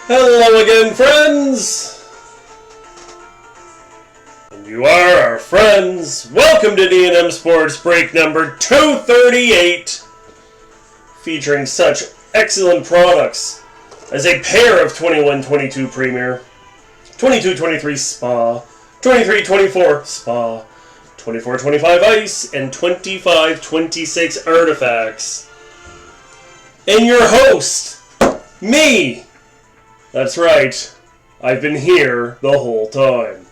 Hello again, friends! And you are our friends. Welcome to D&M Sports Break number 238, featuring such excellent products as a pair of 21-22 Premier, 22-23 Spa, 23-24 Spa, 24-25 Ice, and 25-26 Artifacts. And your host, me! That's right, I've been here the whole time.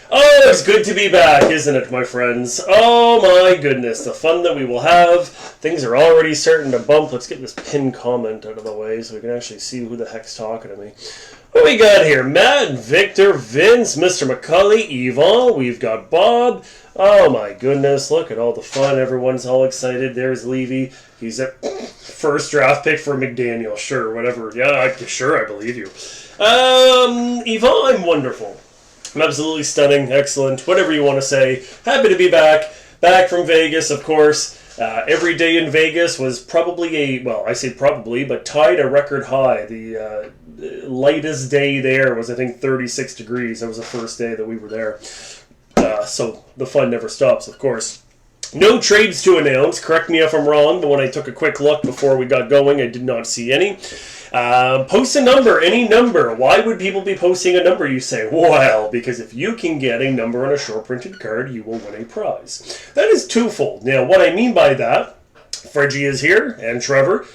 Oh, it's good to be back, isn't it, my friends? Oh my goodness, the fun that we will have. Things are already starting to bump. Let's get this pinned comment out of the way so we can actually see who the heck's talking to me. What we got here? Matt, Victor, Vince, Mr. McCully, Yvonne, we've got Bob. Oh my goodness, look at all the fun. Everyone's all excited. There's Levy. He's a first draft pick for McDaniel. Sure, whatever. Yeah, sure, I believe you. Yvonne, I'm wonderful. I'm absolutely stunning, excellent, whatever you want to say. Happy to be back. Back from Vegas, of course. Every day in Vegas was probably I say probably, but tied a record high. The lightest day there was, I think, 36 degrees. That was the first day that we were there. So the fun never stops, of course. No trades to announce. Correct me if I'm wrong, but when I took a quick look before we got going, I did not see any. Post a number, any number. Why would people be posting a number, you say? Well, because if you can get a number on a short printed card, you will win a prize. That is twofold. Now, what I mean by that, Fredgie is here, and Trevor.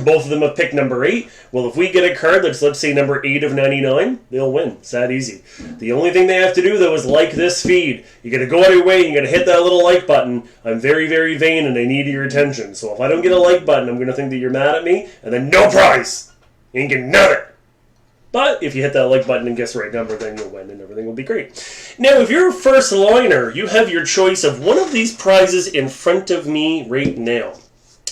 Both of them have picked number 8. Well, if we get a card that's, let's say, number 8 of 99, they'll win. It's that easy. The only thing they have to do, though, is like this feed. You got to go out of your way, and you got to hit that little like button. I'm very, very vain, and I need your attention. So if I don't get a like button, I'm going to think that you're mad at me, and then no prize. You ain't getting none of it. But if you hit that like button and guess the right number, then you'll win, and everything will be great. Now, if you're a first liner, you have your choice of one of these prizes in front of me right now.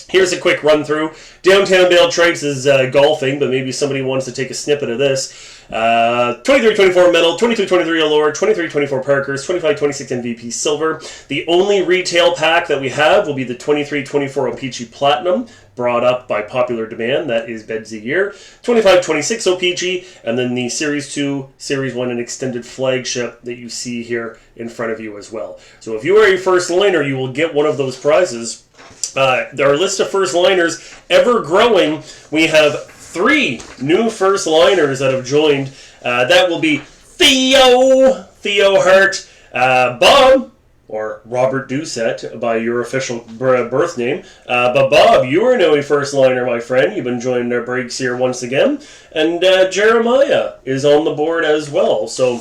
Here's a quick run through. Downtown Dale Trikes is golfing, but maybe somebody wants to take a snippet of this. 23-24 Metal, 22-23 Allure, 23-24 Parkers, 25-26 MVP Silver. The only retail pack that we have will be the 23-24 O-Pee-Chee Platinum, brought up by popular demand. That is Bedsy Year. 25-26 O-Pee-Chee, and then the Series 2, Series 1, and Extended Flagship that you see here in front of you as well. So if you are a first liner, you will get one of those prizes. Our list of first liners ever growing. We have 3 new first liners that have joined. That will be Theo Hart, Bob, or Robert Doucette by your official birth name. But Bob, you are now a first liner, my friend. You've been joining our breaks here once again. And Jeremiah is on the board as well. So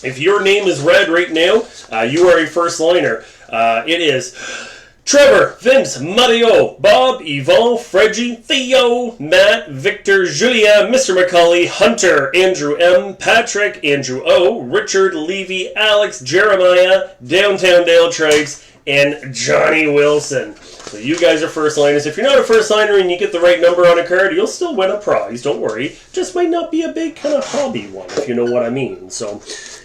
if your name is read right now, you are a first liner. It is Trevor, Vince, Mario, Bob, Yvonne, Fredgie, Theo, Matt, Victor, Julia, Mr. McCully, Hunter, Andrew M, Patrick, Andrew O, Richard, Levy, Alex, Jeremiah, Downtown Dale Trikes, and Johnny Wilson. So you guys are first liners. If you're not a first liner and you get the right number on a card, you'll still win a prize. Don't worry. Just might not be a big kind of hobby one, if you know what I mean. So,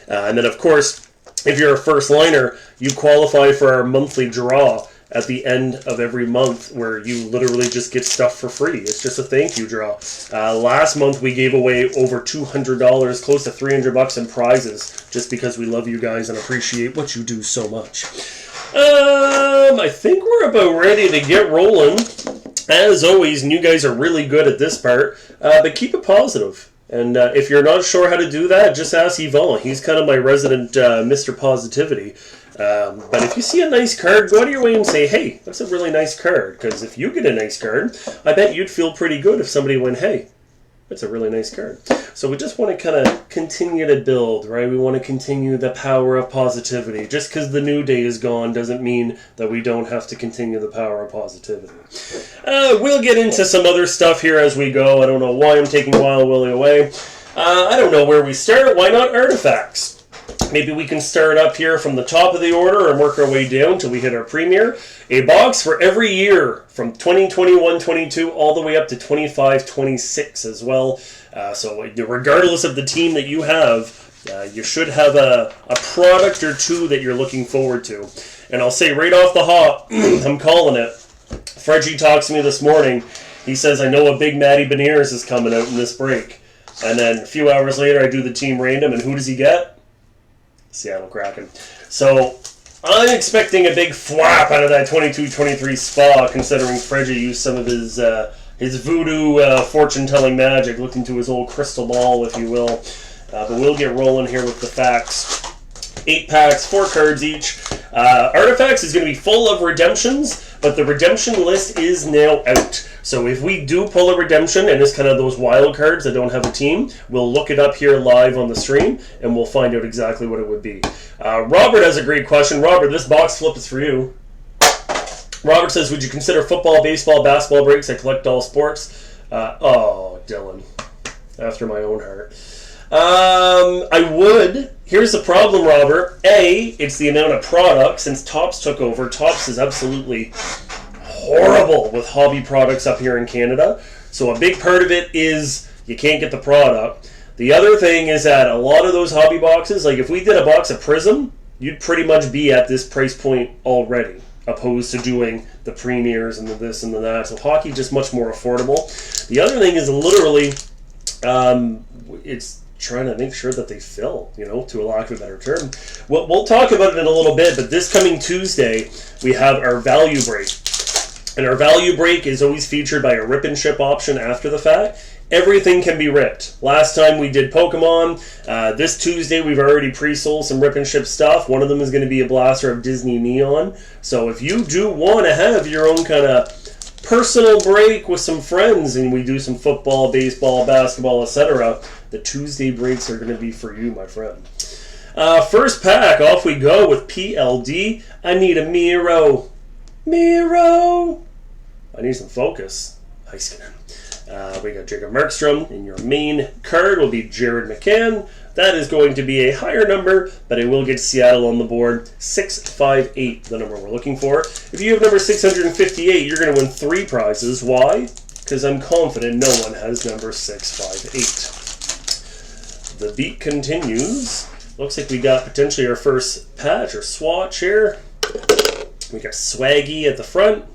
and then of course, if you're a first liner, you qualify for our monthly draw at the end of every month, where you literally just get stuff for free. It's just a thank you draw. Last month we gave away over $200, close to $300 in prizes, just because we love you guys and appreciate what you do so much. I think we're about ready to get rolling. As always, and you guys are really good at this part, but keep it positive. And if you're not sure how to do that, just ask Yvonne. He's kind of my resident Mr. Positivity. But if you see a nice card, go out of your way and say, hey, that's a really nice card. Because if you get a nice card, I bet you'd feel pretty good if somebody went, hey, that's a really nice card. So we just want to kind of continue to build, right? We want to continue the power of positivity. Just because the new day is gone doesn't mean that we don't have to continue the power of positivity. We'll get into some other stuff here as we go. I don't know why I'm taking Wild Willie away. I don't know where we start. Why not artifacts? Maybe we can start up here from the top of the order and work our way down till we hit our premier. A box for every year from 2021-22 all the way up to 25-26 as well. So regardless of the team that you have, you should have a product or two that you're looking forward to. And I'll say right off the hop, I'm calling it. Fredgie talks to me this morning. He says, I know a big Matty Beniers is coming out in this break. And then a few hours later, I do the team random, and who does he get? Seattle Kraken. So I'm expecting a big flap out of that 22-23 spa, considering Fredgy used some of his voodoo fortune-telling magic, looked into his old crystal ball, if you will. But we'll get rolling here with the facts. 8 packs, 4 cards each. Artifacts is going to be full of redemptions, but the redemption list is now out. So if we do pull a redemption, and it's kind of those wild cards that don't have a team, we'll look it up here live on the stream, and we'll find out exactly what it would be. Robert has a great question. Robert, this box flip is for you. Robert says, would you consider football, baseball, basketball breaks? I collect all sports. Oh, Dylan. After my own heart. I would. Here's the problem, Robert. A, it's the amount of product. Since Topps took over, Topps is absolutely horrible with hobby products up here in Canada. So a big part of it is you can't get the product. The other thing is that a lot of those hobby boxes, like if we did a box of Prism, you'd pretty much be at this price point already, opposed to doing the premiers and the this and the that. So hockey just much more affordable. The other thing is literally, it's trying to make sure that they fill, to a lack of a better term. We'll talk about it in a little bit, but this coming Tuesday, we have our value break. And our value break is always featured by a rip and ship option after the fact. Everything can be ripped. Last time we did Pokemon. This Tuesday we've already pre-sold some rip and ship stuff. One of them is going to be a blaster of Disney Neon. So if you do want to have your own kind of personal break with some friends and we do some football, baseball, basketball, etc., the Tuesday breaks are going to be for you, my friend. First pack, off we go with PLD. I need a Miro. Miro! I need some focus. Ice Cannon. We got Jacob Markstrom, and your main card will be Jared McCann. That is going to be a higher number, but it will get Seattle on the board. 658, the number we're looking for. If you have number 658, you're going to win 3 prizes. Why? Because I'm confident no one has number 658. The beat continues. Looks like we got potentially our first patch or swatch here. We got Swaggy at the front.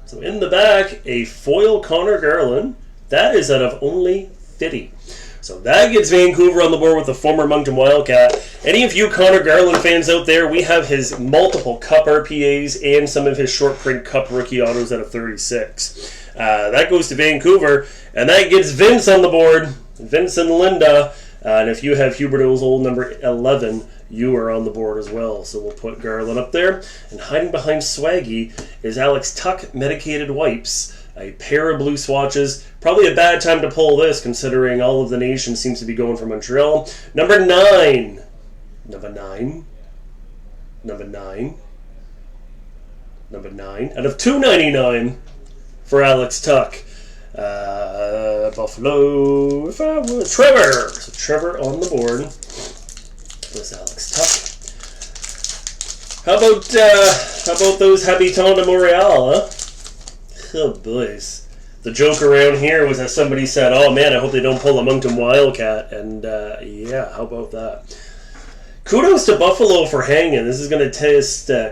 So in the back, a foil Connor Garland. That is out of only 50. So that gets Vancouver on the board with the former Moncton Wildcat. Any of you Connor Garland fans out there, we have his multiple Cup RPAs and some of his short print Cup rookie autos out of 36. That goes to Vancouver, and that gets Vince on the board. Vince and Linda. And if you have Hubert O's old number 11, you are on the board as well. So we'll put Garland up there. And hiding behind Swaggy is Alex Tuck Medicated Wipes. A pair of blue swatches. Probably a bad time to pull this, considering all of the nation seems to be going for Montreal. Number 9. Number 9. Number 9. Number 9. Out of 299 for Alex Tuck. Buffalo, if I was Trevor. So Trevor on the board was Alex Tuck. How about those Habitants de Montreal, huh? Oh boys. The joke around here was that somebody said, "Oh man, I hope they don't pull a Moncton Wildcat." And yeah, how about that? Kudos to Buffalo for hanging. This is going to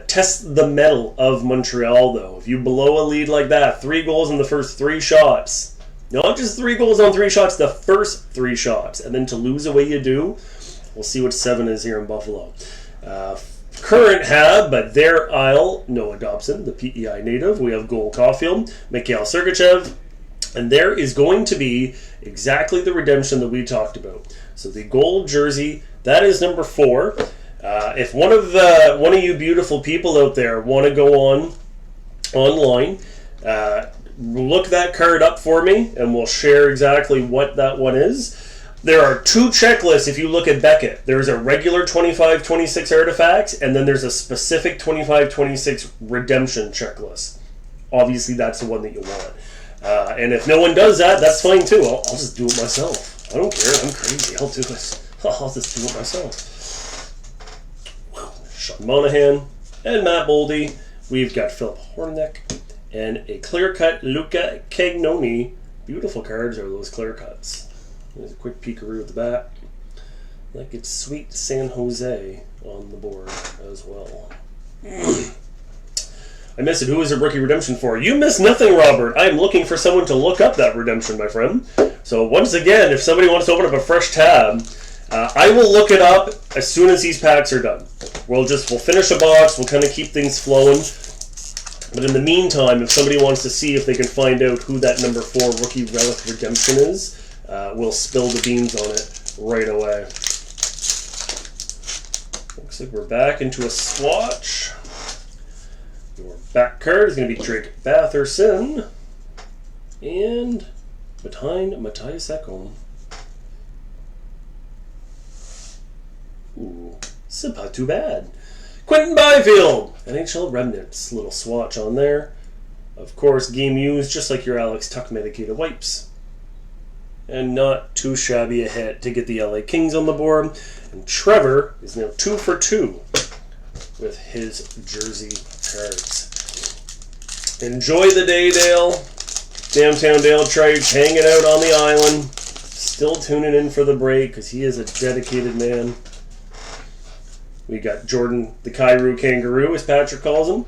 test the mettle of Montreal, though. If you blow a lead like that, 3 goals in the first 3 shots. Not just 3 goals on 3 shots, the first 3 shots. And then to lose the way you do, we'll see what 7 is here in Buffalo. Current have, but their Isle, Noah Dobson, the PEI native. We have Goal Caulfield, Mikhail Sergachev. And there is going to be exactly the redemption that we talked about. So the gold jersey, that is number 4. If one of you beautiful people out there want to go online, look that card up for me, and we'll share exactly what that one is. There are 2 checklists if you look at Beckett. There's a regular 25-26 artifacts, and then there's a specific 25-26 redemption checklist. Obviously, that's the one that you want. And if no one does that, that's fine too. I'll just do it myself. I don't care. I'm crazy. I'll do it. I'll just do it myself. Sean Monahan and Matt Boldy. We've got Philip Hornick and a clear-cut Luca Cagnoni. Beautiful cards are those clear cuts. There's a quick peekaroo at the back. That gets Sweet San Jose on the board as well. I missed it. Who is a rookie redemption for? You missed nothing, Robert. I am looking for someone to look up that redemption, my friend. So once again, if somebody wants to open up a fresh tab, I will look it up as soon as these packs are done. We'll finish a box. We'll kind of keep things flowing. But in the meantime, if somebody wants to see if they can find out who that number 4 rookie relic redemption is, we'll spill the beans on it right away. Looks like we're back into a swatch. Your back card is going to be Drake Batherson. And behind Matthias Ekholm. Ooh, so not too bad. Quentin Byfield, NHL Remnants, little swatch on there. Of course, game used, just like your Alex Tuck medicated wipes. And not too shabby a hit to get the LA Kings on the board. And Trevor is now 2 for 2 with his jersey cards. Enjoy the day, Dale. Downtown Dale Trice hanging out on the island. Still tuning in for the break because he is a dedicated man. We got Jordan the Cairo Kangaroo, as Patrick calls him.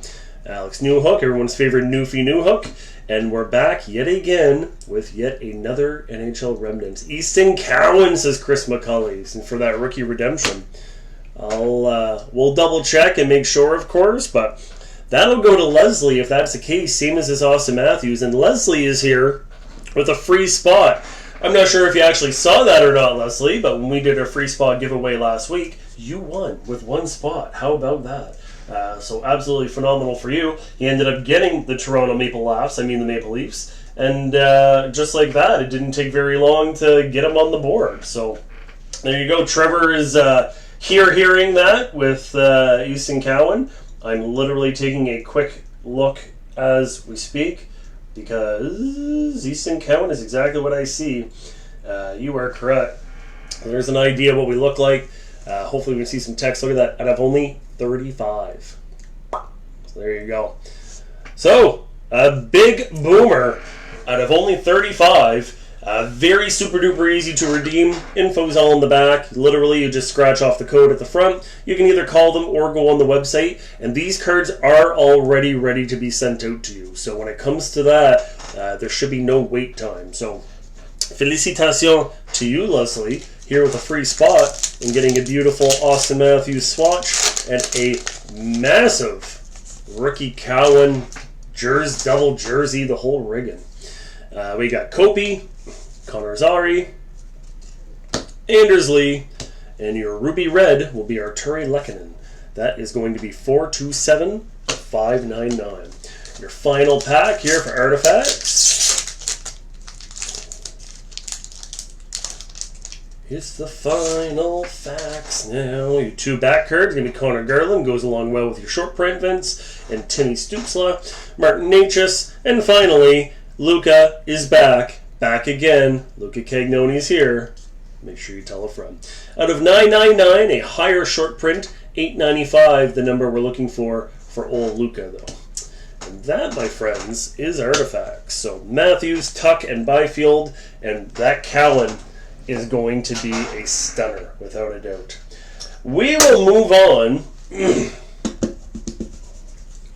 Alex Newhook, everyone's favorite Newfie Newhook. And we're back yet again with yet another NHL Remnants. Easton Cowan, says Chris McCulley. And for that rookie redemption, we'll double check and make sure, of course. But that'll go to Leslie if that's the case, same as this Austin Matthews. And Leslie is here with a free spot. I'm not sure if you actually saw that or not, Leslie, but when we did our free spot giveaway last week, you won with 1 spot. How about that? So absolutely phenomenal for you. He ended up getting the Toronto Maple Leafs. And just like that, it didn't take very long to get him on the board. So there you go. Trevor is hearing that with Easton Cowan. I'm literally taking a quick look as we speak, because Easton Cowan is exactly what I see. You are correct. There's an idea of what we look like. Hopefully we can see some text. Look at that. And I've only 35. So there you go. So, a big boomer out of only 35. Very super duper easy to redeem. Info's all in the back. Literally, you just scratch off the code at the front. You can either call them or go on the website. And these cards are already ready to be sent out to you. So when it comes to that, there should be no wait time. So, félicitations to you, Leslie, here with a free spot and getting a beautiful Austin Matthews swatch and a massive rookie Cowan double jersey, the whole rigging. We got Kopi, Connor Zary, Anders Lee, and your ruby red will be Arturi Lehkonen. That is going to be 427,599. Your final pack here for Artifacts. It's the final facts now. Your 2 back cards going to be Connor Garland, goes along well with your short print Vince, and Timmy Stützle, Martin Necas, and finally, Luca is back again. Luca Cagnoni's here. Make sure you tell a friend. Out of 999, a higher short print, 895, the number we're looking for old Luca, though. And that, my friends, is Artifacts. So Matthews, Tuck, and Byfield, and that Cowan is going to be a stunner, without a doubt. We will move on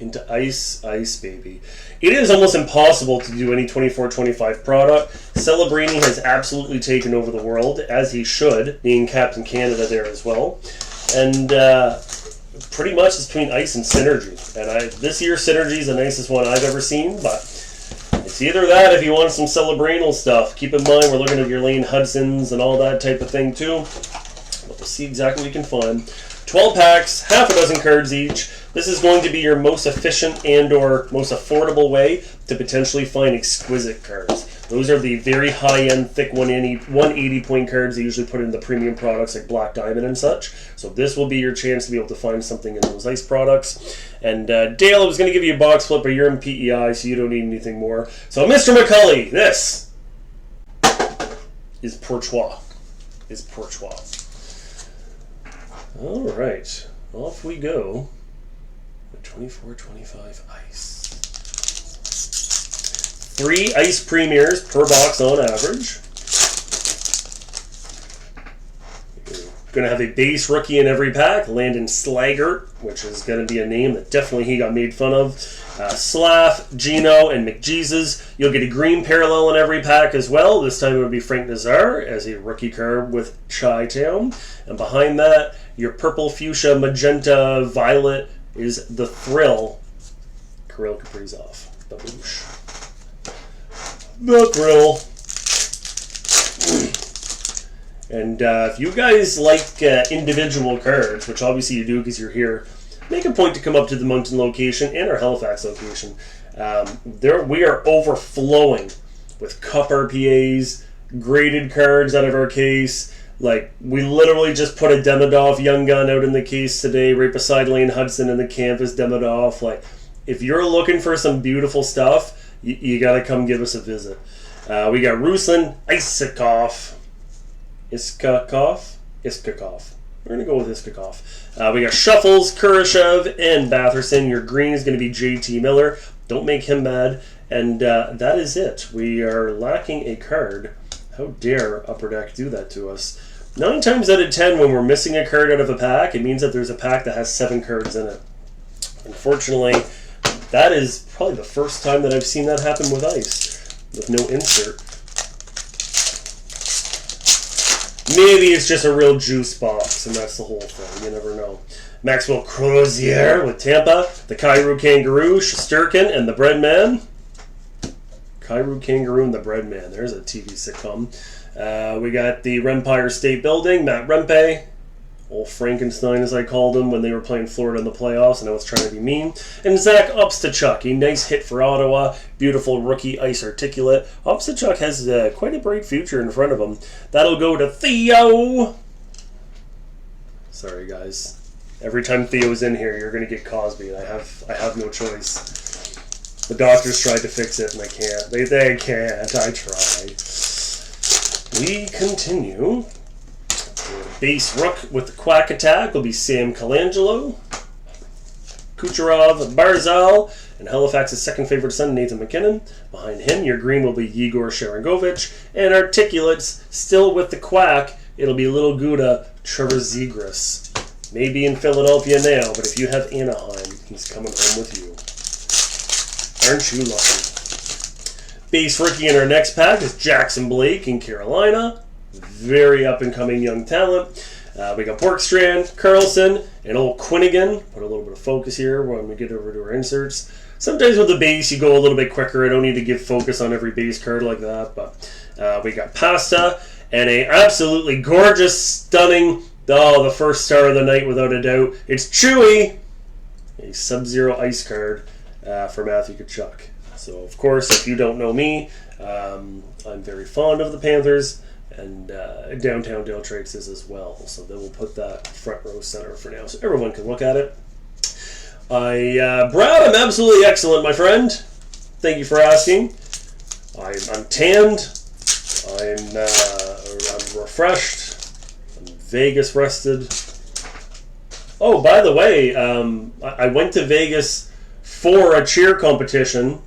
into Ice, baby. It is almost impossible to do any 24-25 product. Celebrini has absolutely taken over the world, as he should, being Captain Canada there as well. And pretty much it's between Ice and Synergy. And this year's Synergy is the nicest one I've ever seen, but it's either that if you want some Celebrinal stuff. Keep in mind we're looking at your Lane Hudsons and all that type of thing too. But we'll see exactly what you can find. 12 packs, half a dozen cards each. This is going to be your most efficient and or most affordable way to potentially find exquisite cards. Those are the very high-end, thick 180 point cards they usually put in the premium products like Black Diamond and such. So this will be your chance to be able to find something in those Ice products. And Dale, I was going to give you a box flip, but you're in PEI, so you don't need anything more. So Mr. McCulley, this is Pourtois. All right, off we go. 24-25 Ice. 3 Ice Premiers per box on average. Going to have a base rookie in every pack. Landon Slaggert, which is going to be a name that definitely he got made fun of. Slav, Gino, and McJesus. You'll get a green parallel in every pack as well. This time it would be Frank Nazar as a rookie card with Chi-Town. And behind that, your purple, fuchsia, magenta, violet is the Thrill. Kirill Kaprizov. Baboosh. The Thrill. And if you guys like individual cards, which obviously you do because you're here, make a point to come up to the Moncton location and our Halifax location. We are overflowing with Cup RPAs, graded cards out of our case. Like, we literally just put a Demidov Young Gun out in the case today, right beside Lane Hudson in the campus Demidov. Like, if you're looking for some beautiful stuff, you got to come give us a visit. We got Ruslan Isakov. Iskakov? We're going to go with Iskakov. We got Shuffles, Kurashev, and Batherson. Your green is going to be JT Miller. Don't make him mad. And that is it. We are lacking a card. How dare Upper Deck do that to us? 9 times out of 10, when we're missing a card out of a pack, it means that there's a pack that has 7 cards in it. Unfortunately, that is probably the first time that I've seen that happen with Ice, with no insert. Maybe it's just a real juice box, and that's the whole thing. You never know. Maxwell Crozier with Tampa, the Cairo Kangaroo, Shesterkin, and the Breadman. Cairo Kangaroo and the Breadman. There's a TV sitcom. We got the Rempire State Building, Matt Rempe, old Frankenstein as I called him when they were playing Florida in the playoffs, and I was trying to be mean. And Zach Upstachuk, a nice hit for Ottawa. Beautiful rookie, Ice Articulate. Upstachuk has quite a bright future in front of him. That'll go to Theo. Sorry, guys. Every time Theo's in here, you're going to get Cosby. I have no choice. The doctors tried to fix it, and I can't. They can't. I try. We continue. Base Rook with the Quack Attack will be Sam Colangelo. Kucherov, Barzal, and Halifax's second favorite son, Nathan McKinnon. Behind him, your green will be Yegor Sharangovich. And Articulates, still with the Quack, it'll be Little Gouda, Trevor Zegras. Maybe in Philadelphia now, but if you have Anaheim, he's coming home with you. Aren't you lucky? Base rookie in our next pack is Jackson Blake in Carolina. Very up-and-coming young talent. We got Borkstrand, Carlson, and old Quinnigan. Put a little bit of focus here when we get over to our inserts. Sometimes with the base, you go a little bit quicker. I don't need to give focus on every base card like that. But we got Pasta and a absolutely gorgeous, stunning, the first star of the night without a doubt. It's Chewy, a Sub-Zero Ice card for Matthew Tkachuk. So, of course, if you don't know me, I'm very fond of the Panthers. And Downtown Dale Traits is as well. So then we'll put that front row center for now so everyone can look at it. Brad, I'm absolutely excellent, my friend. Thank you for asking. I'm tanned. I'm refreshed. I'm Vegas rested. Oh, by the way, I went to Vegas for a cheer competition.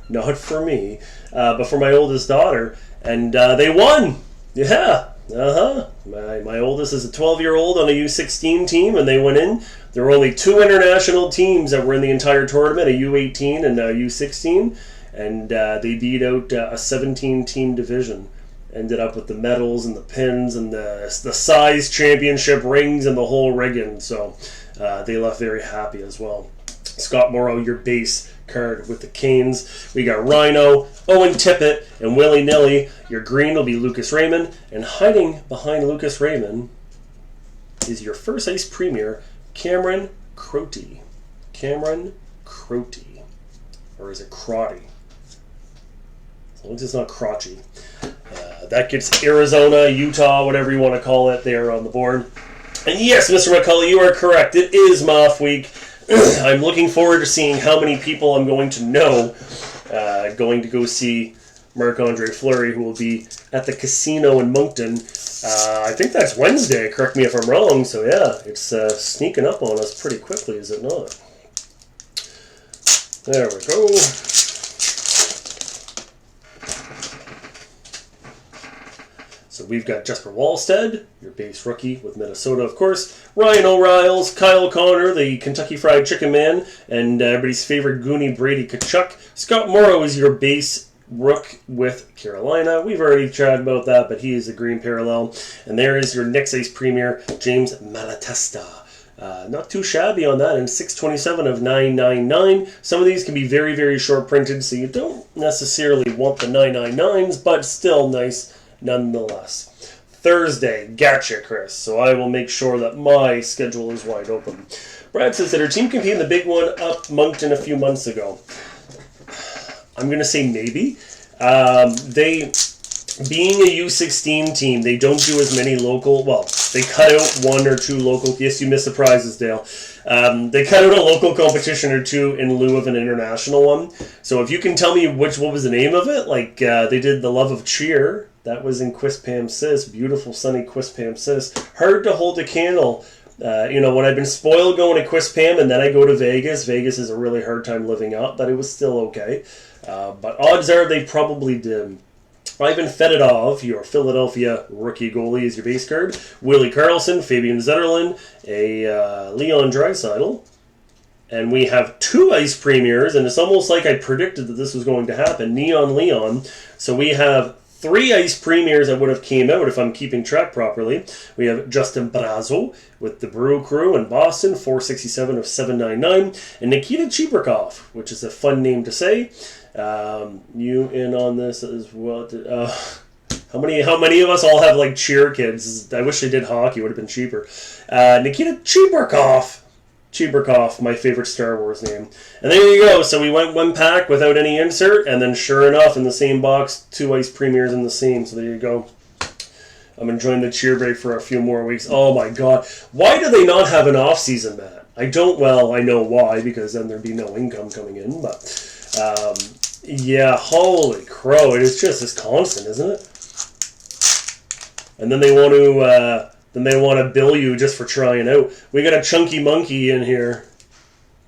Not for me, but for my oldest daughter. And they won. Yeah, My oldest is a 12-year-old on a U16 team, and they went in. There were only 2 international teams that were in the entire tournament, a U18 and a U16, and they beat out a 17-team division. Ended up with the medals and the pins and the size championship rings and the whole rigging, so they left very happy as well. Scott Morrow, your base card with the Canes. We got Rhino, Owen Tippett, and Willy Nilly. Your green will be Lucas Raymond. And hiding behind Lucas Raymond is your first ice premier, Cameron Crotty. Cameron Crotty. Or is it Crotty? As long as it's not Crotchy. That gets Arizona, Utah, whatever you want to call it, there on the board. And yes, Mr. McCullough, you are correct. It is Moth Week. I'm looking forward to seeing how many people I'm going to know going to go see Marc-Andre Fleury, who will be at the casino in Moncton. I think that's Wednesday, correct me if I'm wrong. So yeah, it's sneaking up on us pretty quickly, is it not? There we go. So we've got Jesper Wallstead, your base rookie with Minnesota, of course. Ryan O'Riles, Kyle Connor, the Kentucky Fried Chicken Man, and everybody's favorite Goonie Brady Tkachuk. Scott Morrow is your base rook with Carolina. We've already chatted about that, but he is a green parallel. And there is your Knicks Ace Premier, James Malatesta. Not too shabby on that, and 627 of 999. Some of these can be very, very short printed, so you don't necessarily want the 999s, but still nice nonetheless. Thursday, gotcha, Chris. So I will make sure that my schedule is wide open. Brad says that her team competed in the big one up Moncton a few months ago. I'm going to say maybe. Being a U16 team, they don't do as many local... Well, they cut out one or two local... Yes, you missed the prizes, Dale. They cut out a local competition or two in lieu of an international one. So if you can tell me what was the name of it, like they did The Love of Cheer. That was in Quispamsis. Beautiful, sunny Quispamsis. Hard to hold a candle. When I've been spoiled going to Quispam and then I go to Vegas, Vegas is a really hard time living up, but it was still okay. But odds are they probably did. Ivan Fedotov, your Philadelphia rookie goalie, is your base card. Willie Karlsson, Fabian Zetterlund, a Leon Draisaitl. And we have 2 ice premiers, and it's almost like I predicted that this was going to happen. Neon Leon. So we have 3 ice premiers that would have came out if I'm keeping track properly. We have Justin Brazo with the Brew Crew in Boston, 467 of 799. And Nikita Chibrikov, which is a fun name to say. You in on this as well? How many of us all have like cheer kids? I wish they did hockey; it would have been cheaper. Nikita Chibrikov, my favorite Star Wars name. And there you go. So we went 1 pack without any insert, and then sure enough, in the same box, 2 ice premiers in the same. So there you go. I'm enjoying the cheer break for a few more weeks. Oh my God, why do they not have an off season, Matt? I know why, because then there'd be no income coming in, but. Yeah, holy crow! It is just this constant, isn't it? And then they want to bill you just for trying out. We got a chunky monkey in here.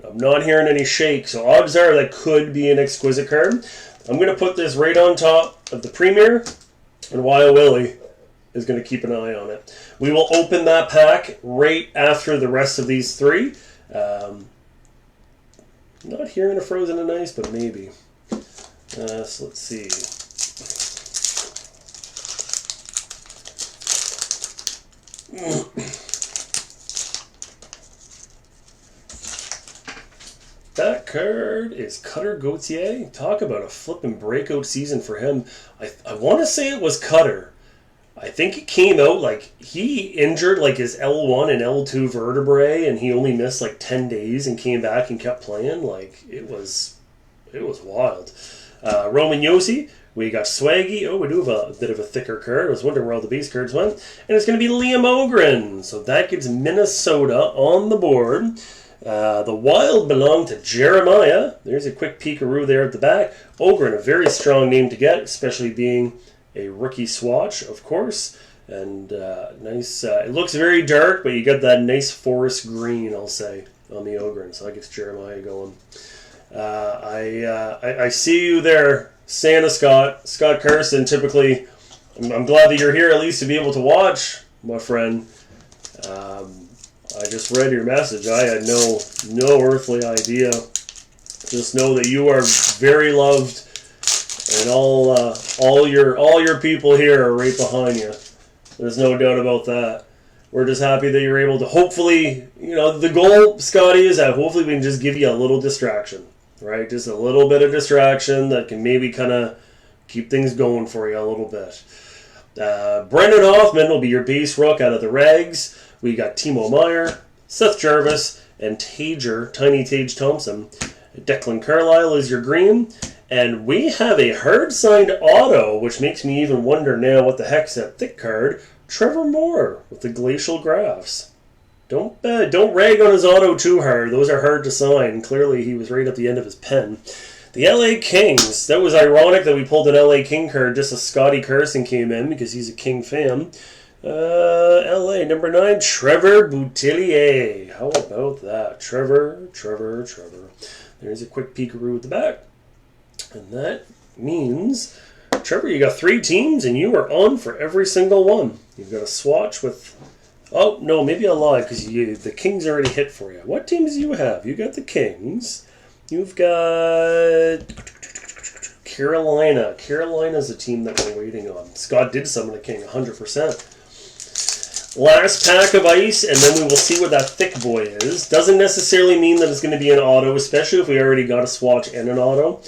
I'm not hearing any shake, so odds are that could be an exquisite card. I'm going to put this right on top of the Premier, and Wild Willie is going to keep an eye on it. We will open that pack right after the rest of these 3. Not hearing a Frozen and Ice, but maybe. So let's see. That card is Cutter Gauthier. Talk about a flippin' breakout season for him. I want to say it was Cutter. I think it came out like he injured like his L1 and L2 vertebrae, and he only missed like 10 days and came back and kept playing. Like it was wild. Roman Josi, we got Swaggy. Oh, we do have a bit of a thicker card. I was wondering where all the base cards went. And it's going to be Liam Ogren. So that gets Minnesota on the board. The Wild belong to Jeremiah. There's a quick peekaroo there at the back. Ogren, a very strong name to get, especially being a rookie swatch, of course. And nice. It looks very dark, but you got that nice forest green, I'll say, on the Ogren. So that gets Jeremiah going. I see you there, Santa Scott Carson. Typically, I'm glad that you're here at least to be able to watch, my friend. I just read your message. I had no earthly idea. Just know that you are very loved, and all your people here are right behind you. There's no doubt about that. We're just happy that you're able to. Hopefully, the goal, Scotty, is that hopefully we can just give you a little distraction. Right, just a little bit of distraction that can maybe kind of keep things going for you a little bit. Brendan Hoffman will be your base rook out of the Regs. We got Timo Meyer, Seth Jarvis, and Tiny Tage Thompson. Declan Carlisle is your green. And we have a hard-signed auto, which makes me even wonder now what the heck's that thick card. Trevor Moore with the Glacial Graphs. Don't rag on his auto too hard. Those are hard to sign. Clearly, he was right at the end of his pen. The LA Kings. That was ironic that we pulled an LA King card just as Scotty Carson came in because he's a King fan. LA, number 9, Trevor Boutillier. How about that? Trevor. There's a quick peekaroo at the back. And that means Trevor, you got 3 teams, and you are on for every single one. You've got a swatch with... Oh, no, maybe I lied, because the Kings already hit for you. What teams do you have? You got the Kings. You've got... Carolina. Carolina's a team that we're waiting on. Scott did summon a King, 100%. Last pack of ice, and then we will see what that thick boy is. Doesn't necessarily mean that it's going to be an auto, especially if we already got a swatch and an auto.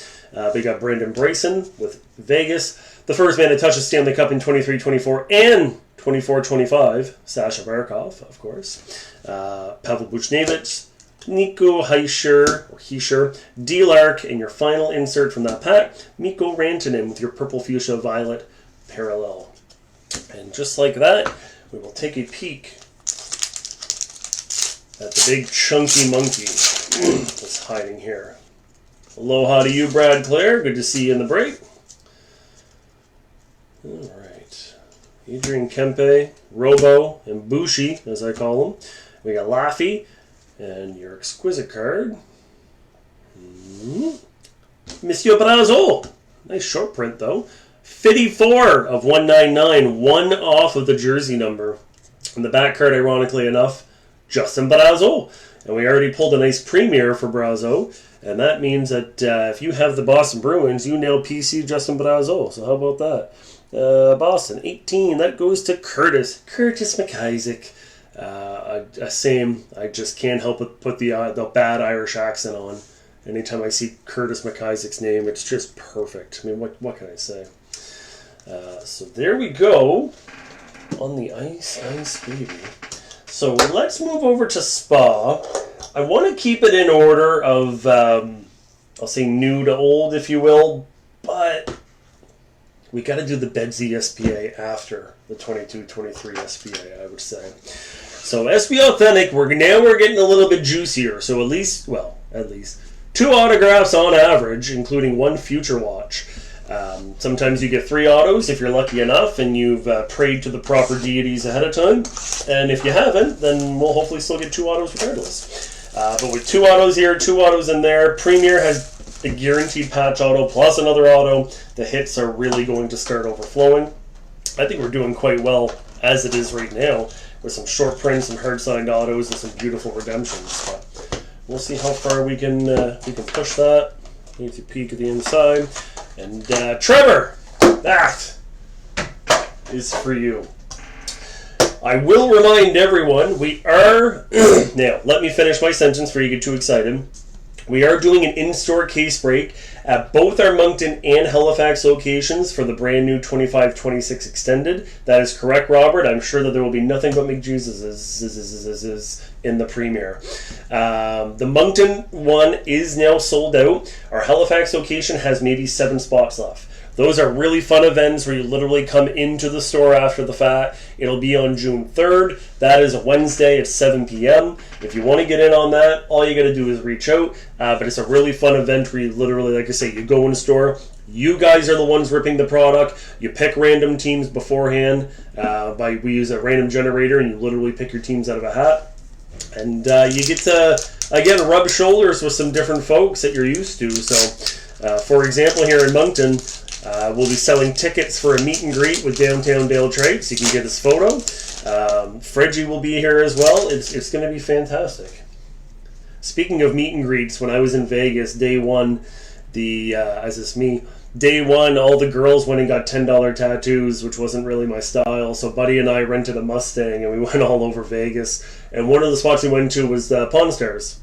We got Brendan Bryson with Vegas. The first man to touch the Stanley Cup in 23-24 and 24-25. Sasha Barkov, of course. Pavel Buchnevich, Nico Hischier, D-Lark, and your final insert from that pack, Mikko Rantanen with your purple fuchsia violet parallel. And just like that, we will take a peek at the big chunky monkey that's hiding here. Aloha to you, Brad Clare. Good to see you in the break. All right. Adrian Kempe, Robo, and Bushi, as I call them. We got Laffy, and your exquisite card. Monsieur Brazo. Nice short print, though. 54 of 199, 1 off of the jersey number. And the back card, ironically enough, Justin Brazo. And we already pulled a nice premiere for Brazo. And that means that if you have the Boston Bruins, you now PC Justin Brazo. So how about that? Boston, 18. That goes to Curtis McIsaac. Same. I just can't help but put the bad Irish accent on. Anytime I see Curtis McIsaac's name, it's just perfect. I mean, what can I say? So there we go on the ice baby. So let's move over to Spa. I want to keep it in order of, I'll say new to old, if you will, but we got to do the Bedsy SPA after the 22-23 SPA, I would say. So SB Authentic, we're getting a little bit juicier. So at least 2 autographs on average, including 1 future watch. Sometimes you get 3 autos if you're lucky enough and you've prayed to the proper deities ahead of time. And if you haven't, then we'll hopefully still get 2 autos regardless. But with 2 autos here, 2 autos in there, Premier has a guaranteed patch auto plus another auto. The hits are really going to start overflowing. I think we're doing quite well as it is right now with some short prints, some hard signed autos, and some beautiful redemptions. But we'll see how far we can push that. Here's a peek at the inside. And Trevor, that is for you. I will remind everyone, we are... now, let me finish my sentence before you get too excited. We are doing an in-store case break at both our Moncton and Halifax locations for the brand new 25-26 extended. That is correct, Robert. I'm sure that there will be nothing but McJesus in the premiere. The Moncton one is now sold out. Our Halifax location has maybe 7 spots left. Those are really fun events where you literally come into the store after the fact. It'll be on June 3rd. That is a Wednesday at 7 p.m. If you want to get in on that, all you got to do is reach out. But it's a really fun event where you literally, like I say, you go in the store. You guys are the ones ripping the product. You pick random teams beforehand. We use a random generator, and you literally pick your teams out of a hat. And you get to, again, rub shoulders with some different folks that you're used to. So, for example, here in Moncton, we'll be selling tickets for a meet and greet with Downtown Dale Trade, so you can get this photo. Fredgie will be here as well. It's going to be fantastic. Speaking of meet and greets, when I was in Vegas, day one, day one, all the girls went and got $10 tattoos, which wasn't really my style. So Buddy and I rented a Mustang, and we went all over Vegas. And one of the spots we went to was Pawn Stars.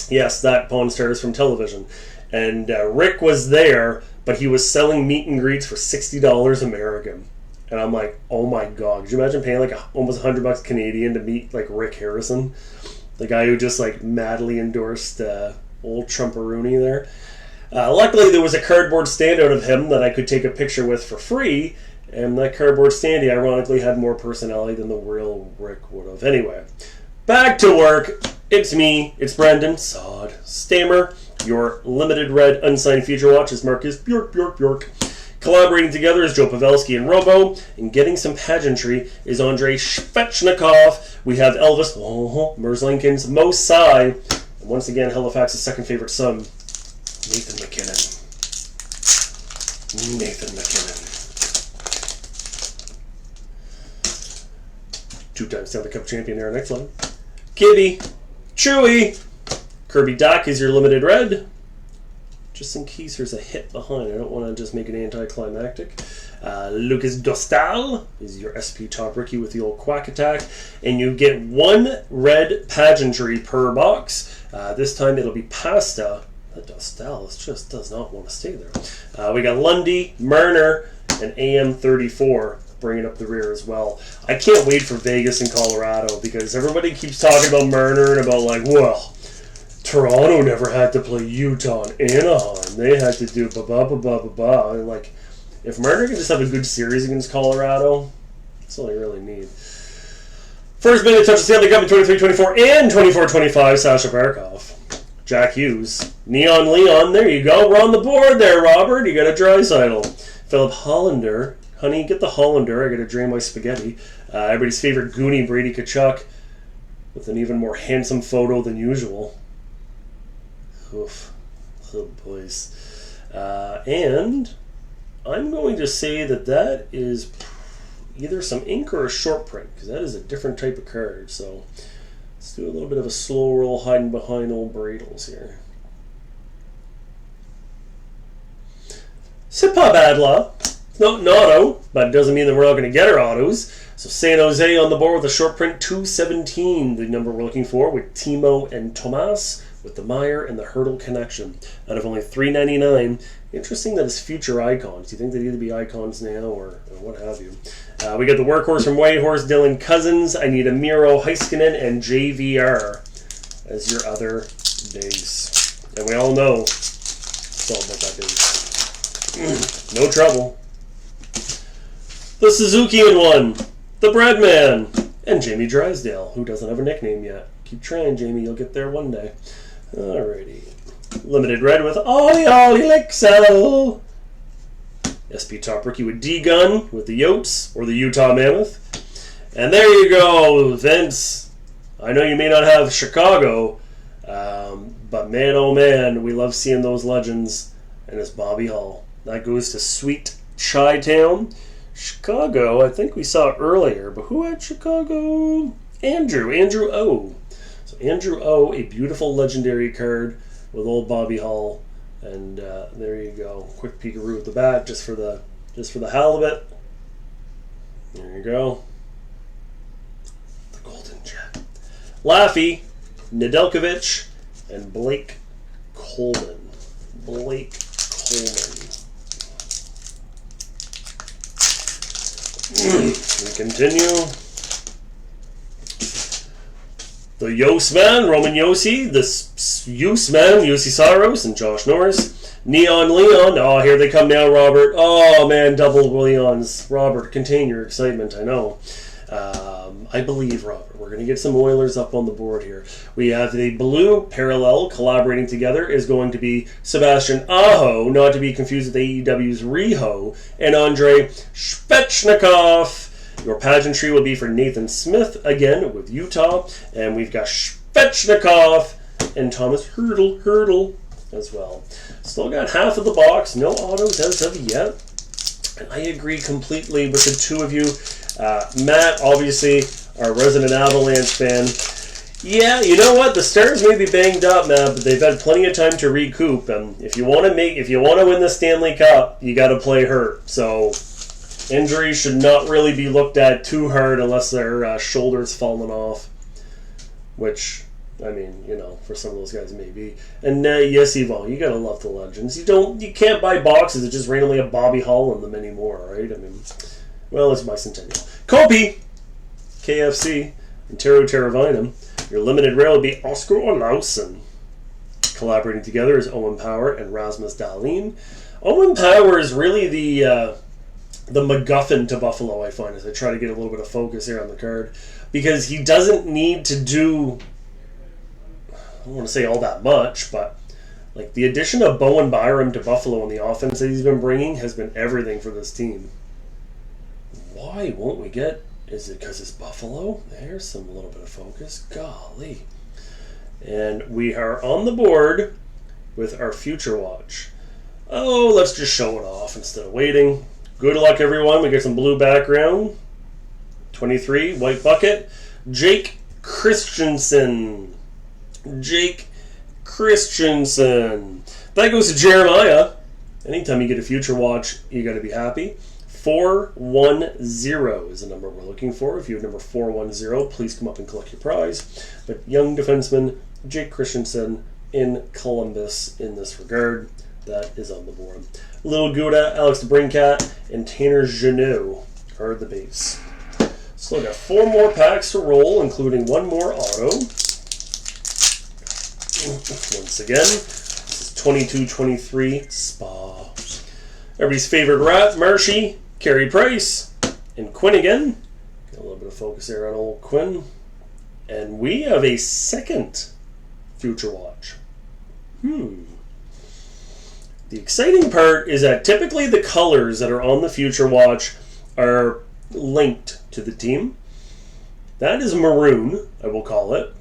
Yes, that Pawn Stars from television. And Rick was there, but he was selling meet and greets for $60 American. And I'm like, oh my God, could you imagine paying like almost $100 Canadian to meet like Rick Harrison? The guy who just like madly endorsed old Trumparoonie there. Luckily, there was a cardboard standout of him that I could take a picture with for free. And that cardboard standee ironically had more personality than the real Rick would have. Anyway, back to work. It's me. It's Brendan Sod Stammer. Your limited red unsigned feature watch is Marcus Bjork. Collaborating together is Joe Pavelski and Robo. And getting some pageantry is Andrei Svechnikov. We have Elvis Merzlinkin's Mo Sai. And once again, Halifax's second favorite son, Nathan McKinnon. Nathan McKinnon. 2-time Stanley Cup champion there. Next line. Gibby. Chewy. Kirby Dach is your limited red. Just in case there's a hit behind. I don't want to just make it anticlimactic. Lucas Dostal is your SP top rookie with the old quack attack. And you get 1 red pageantry per box. This time it'll be Pasta. That Dostal just does not want to stay there. We got Lundy, Marner, and AM34 bringing up the rear as well. I can't wait for Vegas and Colorado because everybody keeps talking about Marner and about like, well, Toronto never had to play Utah and Anaheim. They had to do ba-ba-ba-ba-ba-ba. And like, if Marner can just have a good series against Colorado, that's all you really need. First minute touch of Stanley Cup in 23-24 and 24-25, Sasha Barkov. Jack Hughes. Neon Leon, there you go. We're on the board there, Robert. You got a Draisaitl. Philip Hollander. Honey, get the Hollander. I got to drain my spaghetti. Everybody's favorite Goonie, Brady Tkachuk, with an even more handsome photo than usual. Oof. Oh, boys. And I'm going to say that is either some ink or a short print, because that is a different type of card. So let's do a little bit of a slow roll hiding behind old Bradles here. C'est pas bad, la. No, an auto, but it doesn't mean that we're not going to get our autos. So San Jose on the board with a short print 217, the number we're looking for, with Timo and Tomas, with the Meyer and the Hurdle connection. Out of only $3.99. Interesting that it's future icons. Do you think they'd either be icons now or what have you? We got the workhorse from Whitehorse, Dylan Cousins. I need a Miro, Heiskanen, and JVR as your other base. And we all know it's all about that base. No trouble. The Suzuki-an one, the Breadman, and Jamie Drysdale, who doesn't have a nickname yet. Keep trying, Jamie. You'll get there one day. Alrighty. Limited red with Ollie Lexel. SP top rookie with D-Gun with the Yotes or the Utah Mammoth. And there you go, Vince. I know you may not have Chicago, but man, oh man, we love seeing those legends. And it's Bobby Hull. That goes to Sweet Chi-Town. Chicago, I think we saw earlier, but who had Chicago? Andrew O. So Andrew O, a beautiful legendary card with old Bobby Hull, and there you go. Quick peekaroo at the back, just for the hell of it. There you go. The Golden Jet. Laffy, Nedeljkovic, and Blake Coleman. We continue. The Yosman, Roman Yossi, the Yusman, Yossi Saros, and Josh Norris. Neon Leon, oh, here they come now, Robert. Oh, man, double Leons. Robert, contain your excitement, I know. I believe, Robert, we're going to get some Oilers up on the board here. We have the blue parallel collaborating together is going to be Sebastian Aho, not to be confused with AEW's Riho, and Andrei Svechnikov. Your pageantry will be for Nathan Smith, again, with Utah. And we've got Svechnikov and Thomas Hurdle as well. Still got half of the box. No autos as of yet. And I agree completely with the two of you. Matt, obviously, our resident Avalanche fan. Yeah, you know what? The Stars may be banged up, Matt, but they've had plenty of time to recoup. And if you want to win the Stanley Cup, you got to play hurt. So injuries should not really be looked at too hard unless their shoulders fallen off, which, I mean, you know, for some of those guys maybe. And yes, Yvonne, you gotta love the legends. You can't buy boxes that just randomly have Bobby Hull in them anymore, right? I mean, well, it's bicentennial. Kopi, KFC, and Taro Teravainen. Your limited rare will be Oscar Olausson. Collaborating together is Owen Power and Rasmus Dahlin. Owen Power is really the MacGuffin to Buffalo, I find, as I try to get a little bit of focus here on the card. Because he doesn't need to do, I don't want to say all that much, but like the addition of Bowen Byram to Buffalo and the offense that he's been bringing has been everything for this team. Why won't we get, is it because it's Buffalo? There's some little bit of focus. Golly. And we are on the board with our Future Watch. Oh, let's just show it off instead of waiting. Good luck, everyone. We get some blue background. 23, white bucket. Jake Christensen. Jake Christensen. That goes to Jeremiah. Anytime you get a future watch, you got to be happy. 410 is the number we're looking for. If you have number 410, please come up and collect your prize. But young defenseman Jake Christensen in Columbus in this regard. That is on the board. Lil Gouda, Alex DeBrincat, and Tanner Jeannot are the base. So we've got 4 more packs to roll, including 1 more auto. Once again, this is 22-23 Spa. Everybody's favorite rat, Marshy, Carey Price, and Quinn again. Got a little bit of focus there on old Quinn. And we have a second future watch. The exciting part is that typically the colors that are on the future watch are linked to the team. That is maroon, I will call it.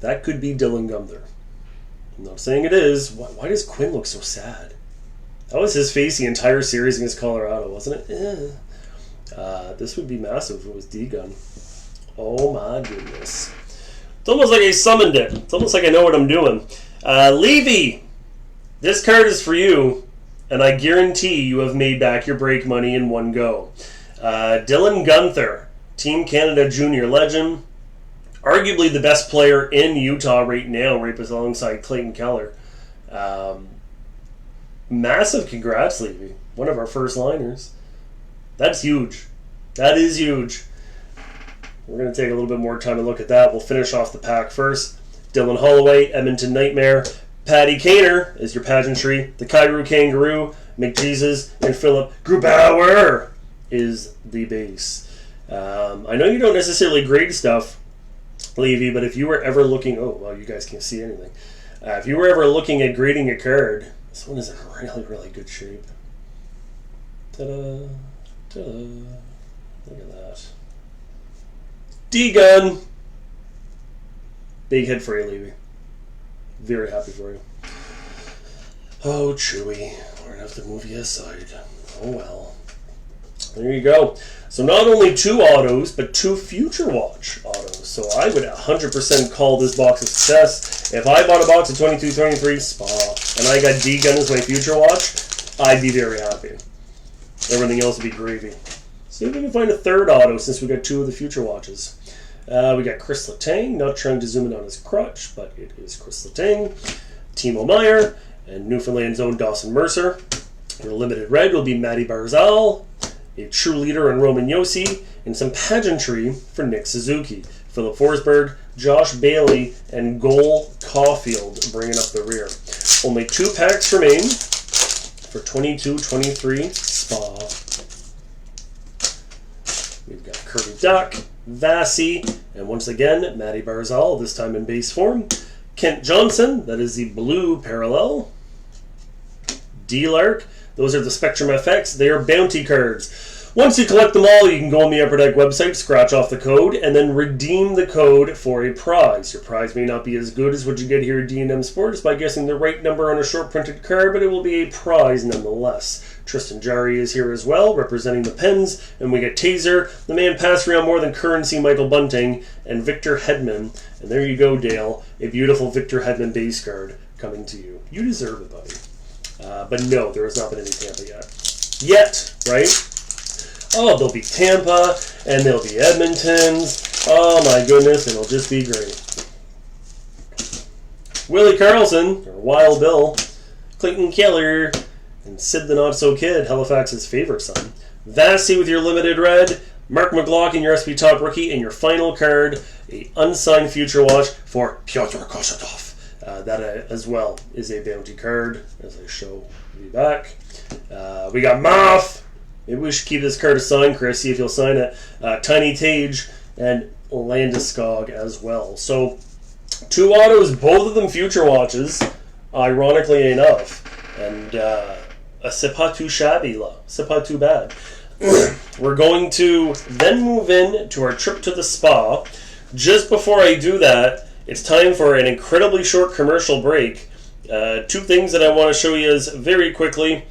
That could be Dylan Gunther. I'm not saying it is. Why does Quinn look so sad? That was his face the entire series against Colorado, wasn't it? This would be massive if it was D-Gun. Oh my goodness. It's almost like I summoned it. It's almost like I know what I'm doing. Levy, this card is for you, and I guarantee you have made back your break money in one go. Dylan Gunther, Team Canada Junior legend, arguably the best player in Utah right now, right alongside Clayton Keller. Massive congrats, Levy. One of our first liners. That's huge. That is huge. We're going to take a little bit more time to look at that. We'll finish off the pack first. Dylan Holloway, Edmonton Nightmare. Patty Kaner is your pageantry. The Cairo Kangaroo, McJesus, and Philip Grubauer is the base. I know you don't necessarily grade stuff, Levy, but if you were ever looking... Oh, well, you guys can't see anything. If you were ever looking at grading a card, this one is in really, really good shape. Ta-da! Ta-da! Look at that. D-Gun! Big hit for you, Levy. Very happy for you. Oh, Chewy. We're going to have to move you aside. Oh, well. There you go. So not only 2 autos, but 2 Future Watch autos. So I would 100% call this box a success. If I bought a box of 22-23 Spa, and I got D-Gun as my Future Watch, I'd be very happy. Everything else would be gravy. See if we can find a 3rd auto since we got 2 of the Future Watches. We got Chris Letang, not trying to zoom in on his crutch, but it is Chris Letang. Timo Meyer, and Newfoundland's own Dawson Mercer. Your limited red will be Matty Barzal, a true leader in Roman Yossi, and some pageantry for Nick Suzuki. Philip Forsberg, Josh Bailey, and Cole Caulfield bringing up the rear. Only 2 packs remain for 22-23 Spa. We've got Kirby Duck, Vasi, and once again, Matty Barzal, this time in base form. Kent Johnson, that is the blue parallel. D-Lark, those are the Spectrum FX. They are bounty cards. Once you collect them all, you can go on the Upper Deck website, scratch off the code, and then redeem the code for a prize. Your prize may not be as good as what you get here at D&M Sports by guessing the right number on a short printed card, but it will be a prize nonetheless. Tristan Jarry is here as well, representing the Pens, and we get Taser, the man passed around more than currency, Michael Bunting, and Victor Hedman. And there you go, Dale, a beautiful Victor Hedman base card coming to you. You deserve it, buddy. But no, there has not been any Tampa yet. Yet, right? Oh, there'll be Tampa, and there'll be Edmonton's. Oh my goodness, it'll just be great. Willie Carlson, or Wild Bill, Clayton Keller, and Sid the Not-So-Kid, Halifax's favorite son. Vasi with your limited red, Mark McLaughlin, your SP top rookie, and your final card, a unsigned Future Watch for Pyotr Koshatov. That as well is a bounty card, as I show you back. We got Moth. Maybe we should keep this card assigned, Chris, see if you'll sign it. Tiny Tage and Landeskog as well. So, 2 autos, both of them Future Watches, ironically enough. And c'est pas too shabby, là. C'est pas too bad. We're going to then move in to our trip to the spa. Just before I do that, it's time for an incredibly short commercial break. Two things that I want to show you is very quickly.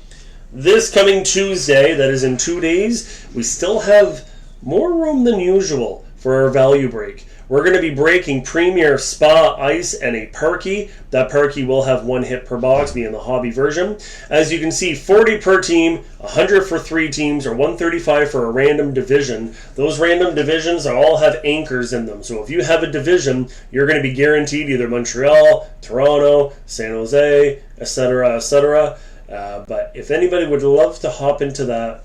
This coming Tuesday, that is in 2 days, we still have more room than usual for our value break. We're going to be breaking Premier Spa Ice and a Parky. That Parky will have 1 hit per box, being the hobby version. As you can see, 40 per team, 100 for 3 teams, or 135 for a random division. Those random divisions all have anchors in them. So if you have a division, you're going to be guaranteed either Montreal, Toronto, San Jose, etc., etc. But if anybody would love to hop into that,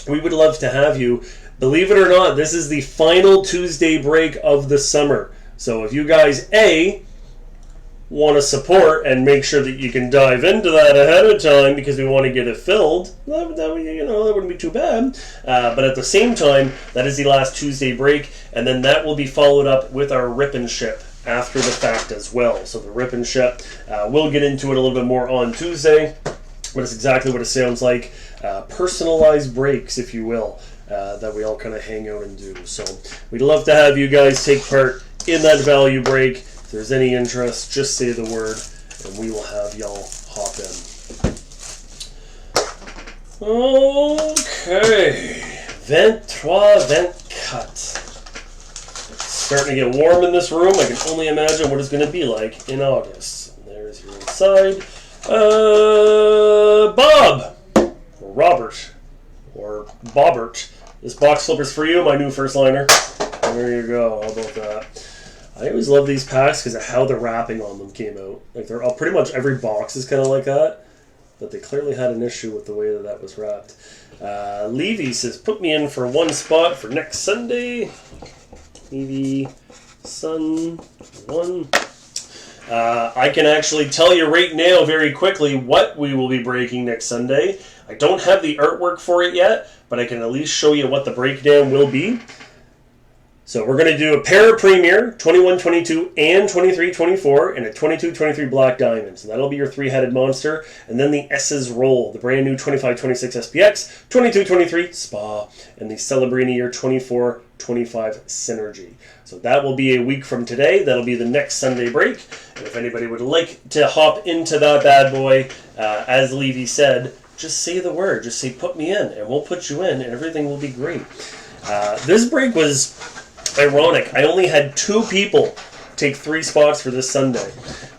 we would love to have you. Believe it or not, this is the final Tuesday break of the summer. So if you guys, want to support and make sure that you can dive into that ahead of time because we want to get it filled, that wouldn't be too bad. But at the same time, that is the last Tuesday break, and then that will be followed up with our Rip and Ship after the fact as well. So the Rip and Ship, we'll get into it a little bit more on Tuesday, but it's exactly what it sounds like. Personalized breaks, if you will. That we all kind of hang out and do. So we'd love to have you guys take part in that value break. If there's any interest, just say the word and we will have y'all hop in. Okay. 23-24. It's starting to get warm in this room. I can only imagine what it's going to be like in August. And there's your inside. Bob. Or Robert. Or Bobbert. This box flipper's for you, my new first liner. There you go. How about that? I always love these packs because of how the wrapping on them came out. Like they're all, pretty much every box is kind of like that, but they clearly had an issue with the way that was wrapped. Levy says, put me in for 1 spot for next Sunday. Levy, Sun, 1. I can actually tell you right now very quickly what we will be breaking next Sunday. I don't have the artwork for it yet, but I can at least show you what the breakdown will be. So we're going to do a pair of Premier, 21-22 and 23-24, and a 22-23 Black Diamond. So that'll be your 3-headed monster. And then the S's roll, the brand new 25-26 SPX, 22-23 Spa, and the Celebrini Year 24-25 Synergy. So that will be a week from today. That'll be the next Sunday break. And if anybody would like to hop into that bad boy, as Levy said, just say the word. Just say, put me in, and we'll put you in, and everything will be great. This break was ironic. I only had 2 people take 3 spots for this Sunday,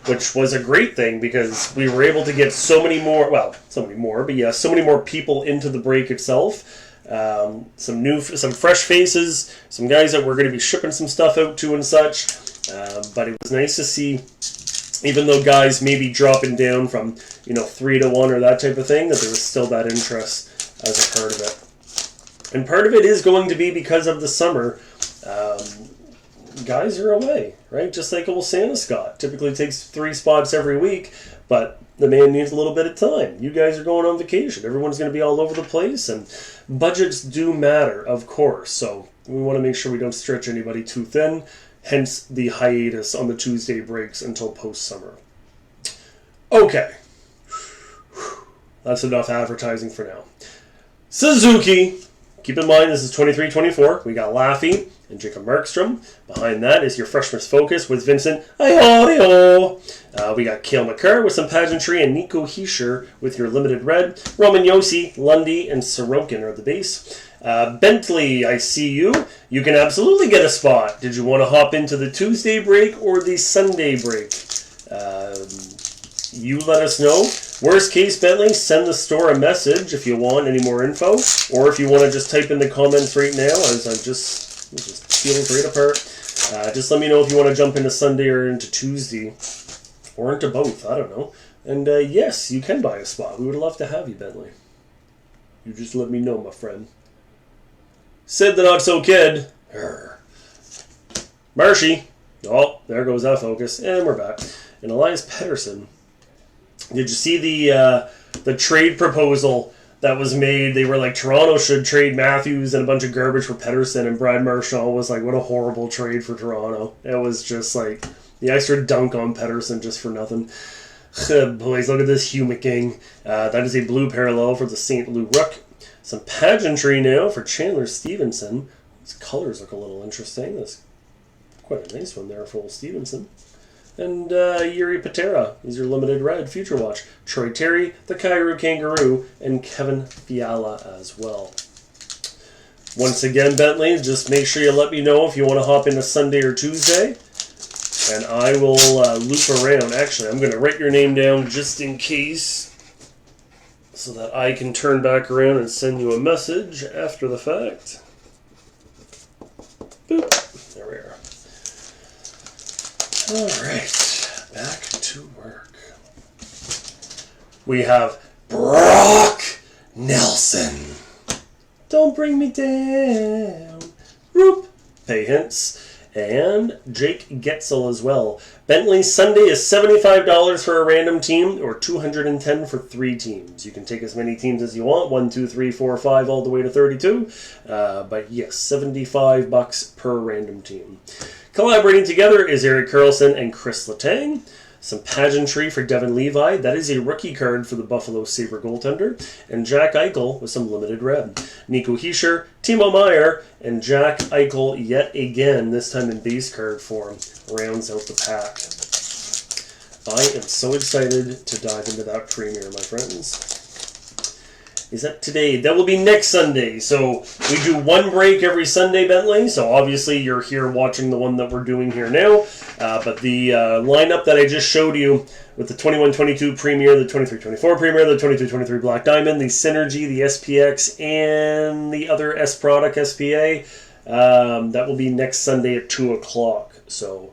which was a great thing because we were able to get so many more people into the break itself. Some fresh faces, some guys that we're going to be shipping some stuff out to and such. But it was nice to see, even though guys may be dropping down from 3 to 1 or that type of thing, that there was still that interest as a part of it. And part of it is going to be because of the summer. Guys are away, right? Just like old Santa Scott. Typically takes 3 spots every week, but the man needs a little bit of time. You guys are going on vacation. Everyone's going to be all over the place, and budgets do matter, of course. So we want to make sure we don't stretch anybody too thin, hence the hiatus on the Tuesday breaks until post-summer. Okay. That's enough advertising for now. Suzuki. Keep in mind, this is 23-24. We got Laffy and Jacob Markstrom. Behind that is your Freshman's Focus with Vincent Iorio. We got Cale McCarr with some pageantry and Nico Heischer with your Limited Red. Roman Yossi, Lundy, and Sorokin are the base. Bentley, I see you. You can absolutely get a spot. Did you want to hop into the Tuesday break or the Sunday break? You let us know. Worst case, Bentley, send the store a message if you want any more info, or if you want to just type in the comments right now as I'm just peeling right apart. Just let me know if you want to jump into Sunday or into Tuesday, or into both, I don't know. And yes, you can buy a spot. We would love to have you, Bentley. You just let me know, my friend. Sid the Not So Kid. Marshy. Oh, there goes that focus. And we're back. And Elias Pettersson. Did you see the trade proposal that was made? They were like, Toronto should trade Matthews and a bunch of garbage for Pettersson, and Brad Marchand was like, what a horrible trade for Toronto. It was just like the extra dunk on Pettersson just for nothing. Boys, look at this Hugh McKing. That is a blue parallel for the St. Louis Rook. Some pageantry now for Chandler Stevenson. These colors look a little interesting. That's quite a nice one there for old Stevenson. And Yuri Patera is your limited red Future Watch. Troy Terry, the Kairu Kangaroo, and Kevin Fiala as well. Once again, Bentley, just make sure you let me know if you want to hop into Sunday or Tuesday. And I will loop around. Actually, I'm going to write your name down just in case, so that I can turn back around and send you a message after the fact. Boop. There we are. Alright, back to work. We have Brock Nelson. Don't bring me down. Whoop. Pay hints. And Jake Getzel as well. Bentley, Sunday is $75 for a random team, or $210 for 3 teams. You can take as many teams as you want, 1, 2, 3, 4, 5, all the way to 32. But yes, $75 per random team. Collaborating together is Eric Carlson and Chris Letang. Some pageantry for Devin Levi. That is a rookie card for the Buffalo Sabre goaltender. And Jack Eichel with some limited red. Nico Hischier, Timo Meier, and Jack Eichel yet again, this time in base card form, rounds out the pack. I am so excited to dive into that premiere, my friends. Is that today? That will be next Sunday. So we do one break every Sunday, Bentley. So obviously you're here watching the one that we're doing here now. But the lineup that I just showed you with the 21-22 Premier, the 23-24 Premier, the 22-23 Black Diamond, the Synergy, the SPX, and the other S-Product SPA, that will be next Sunday at 2 o'clock. So,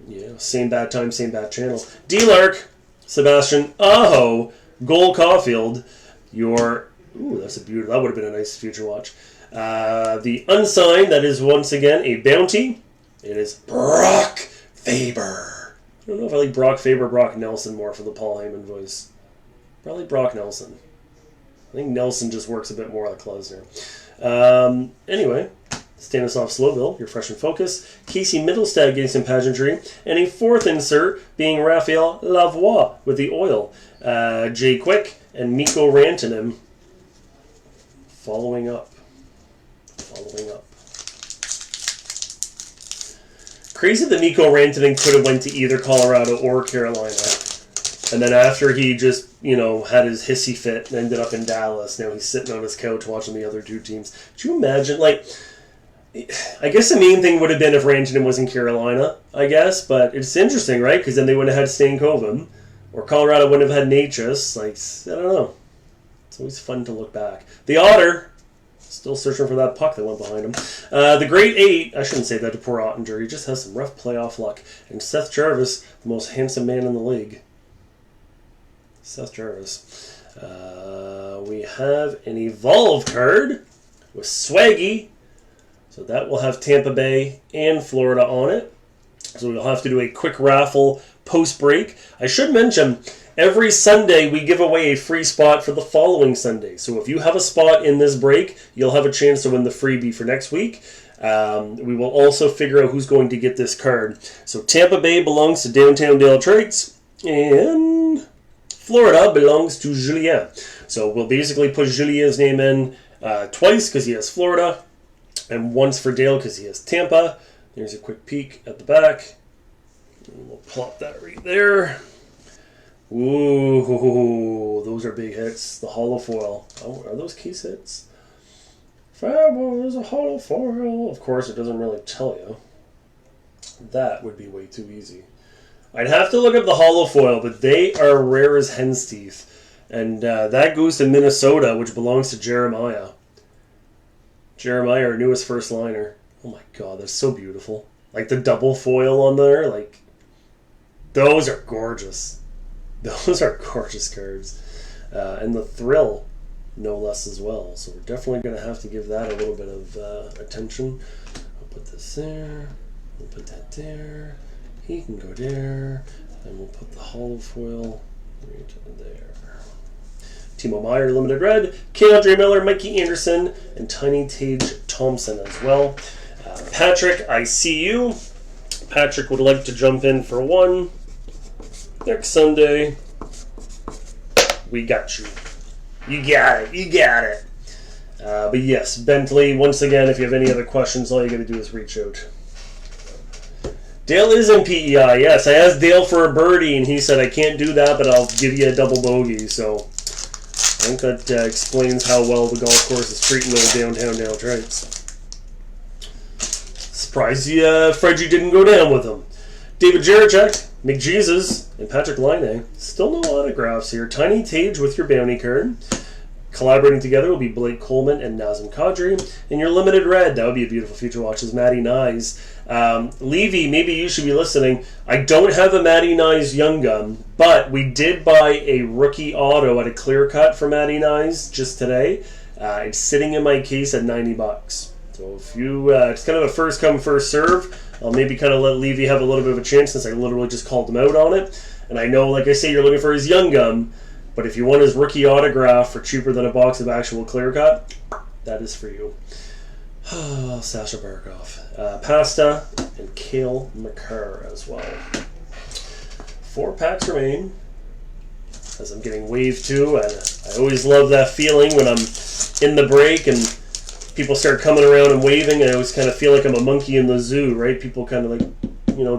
yeah, same bad time, same bad channel. D-Lark, Sebastian Aho, Gold Caulfield, your... Ooh, that's a beautiful... That would have been a nice Future Watch. The Unsigned, that is once again a Bounty. It is Brock Faber. I don't know if I like Brock Faber or Brock Nelson more for the Paul Heyman voice. Probably Brock Nelson. I think Nelson just works a bit more like Klesner. Anyway, Stanislav Slovil, your fresh and focus. Casey Middlestad getting some pageantry. And a fourth insert being Raphael Lavoie with the oil. Jay Quick and Mikko Rantanen following up. Crazy that Mikko Rantanen could have went to either Colorado or Carolina. And then after he just, had his hissy fit and ended up in Dallas, now he's sitting on his couch watching the other 2 teams. Could you imagine, I guess the main thing would have been if Rantanen was in Carolina, I guess, but it's interesting, right? Because then they would have had Stankoven. Or Colorado wouldn't have had Natchez. I don't know. It's always fun to look back. The Otter, still searching for that puck that went behind him. The Great 8, I shouldn't say that to poor Ottinger. He just has some rough playoff luck. And Seth Jarvis, the most handsome man in the league. Seth Jarvis. We have an Evolve card with Swaggy. So that will have Tampa Bay and Florida on it. So we'll have to do a quick raffle post-break. I should mention, every Sunday we give away a free spot for the following Sunday. So if you have a spot in this break, you'll have a chance to win the freebie for next week. We will also figure out who's going to get this card. So Tampa Bay belongs to Downtown Dale Traits, and Florida belongs to Julien. So we'll basically put Julien's name in twice because he has Florida, and once for Dale because he has Tampa. There's a quick peek at the back. And we'll plop that right there. Ooh, those are big hits. The hollow foil. Oh, are those case hits? Fabulous, a hollow foil. Of course, it doesn't really tell you. That would be way too easy. I'd have to look up the hollow foil, but they are rare as hen's teeth. And that goes to Minnesota, which belongs to Jeremiah. Jeremiah, our newest first liner. Oh my god, that's so beautiful. Like the double foil on there, those are gorgeous. Those are gorgeous cards. And the Thrill, no less as well. So we're definitely going to have to give that a little bit of attention. I'll put this there. We'll put that there. He can go there. And we'll put the hollow foil right there. Timo Meier, limited red. K. Miller, Mikey Anderson, and Tiny Tage Thompson as well. Patrick, I see you. Patrick would like to jump in for one. Next Sunday. We got you. You got it. But yes, Bentley, once again, if you have any other questions, all you got to do is reach out. Dale is in PEI, yes. I asked Dale for a birdie, and he said, I can't do that, but I'll give you a double bogey. So I think that explains how well the golf course is treating those downtown Daltrites. Surprised Fredgie didn't go down with him. David Jaracek, McJesus, and Patrick Laine. Still no autographs here. Tiny Tage with your bounty card. Collaborating together will be Blake Coleman and Nazem Kadri. And your limited red, that would be a beautiful future watch, is Matty Nyes. Levy, maybe you should be listening. I don't have a Matty Nyes Young Gun, but we did buy a rookie auto at a clear cut for Matty Nyes just today. It's sitting in my case at $90. So if you, it's kind of a first come, first serve. I'll maybe kind of let Levy have a little bit of a chance since I literally just called him out on it. And I know, like I say, you're looking for his Young Gun. But if you want his rookie autograph for cheaper than a box of actual clear cut, that is for you. Sasha Barkov. Pasta and Cale McCarr as well. 4 packs remain. As I'm getting waved to, and I always love that feeling when I'm in the break and people start coming around and waving. I always kind of feel like I'm a monkey in the zoo, right? People kind of like,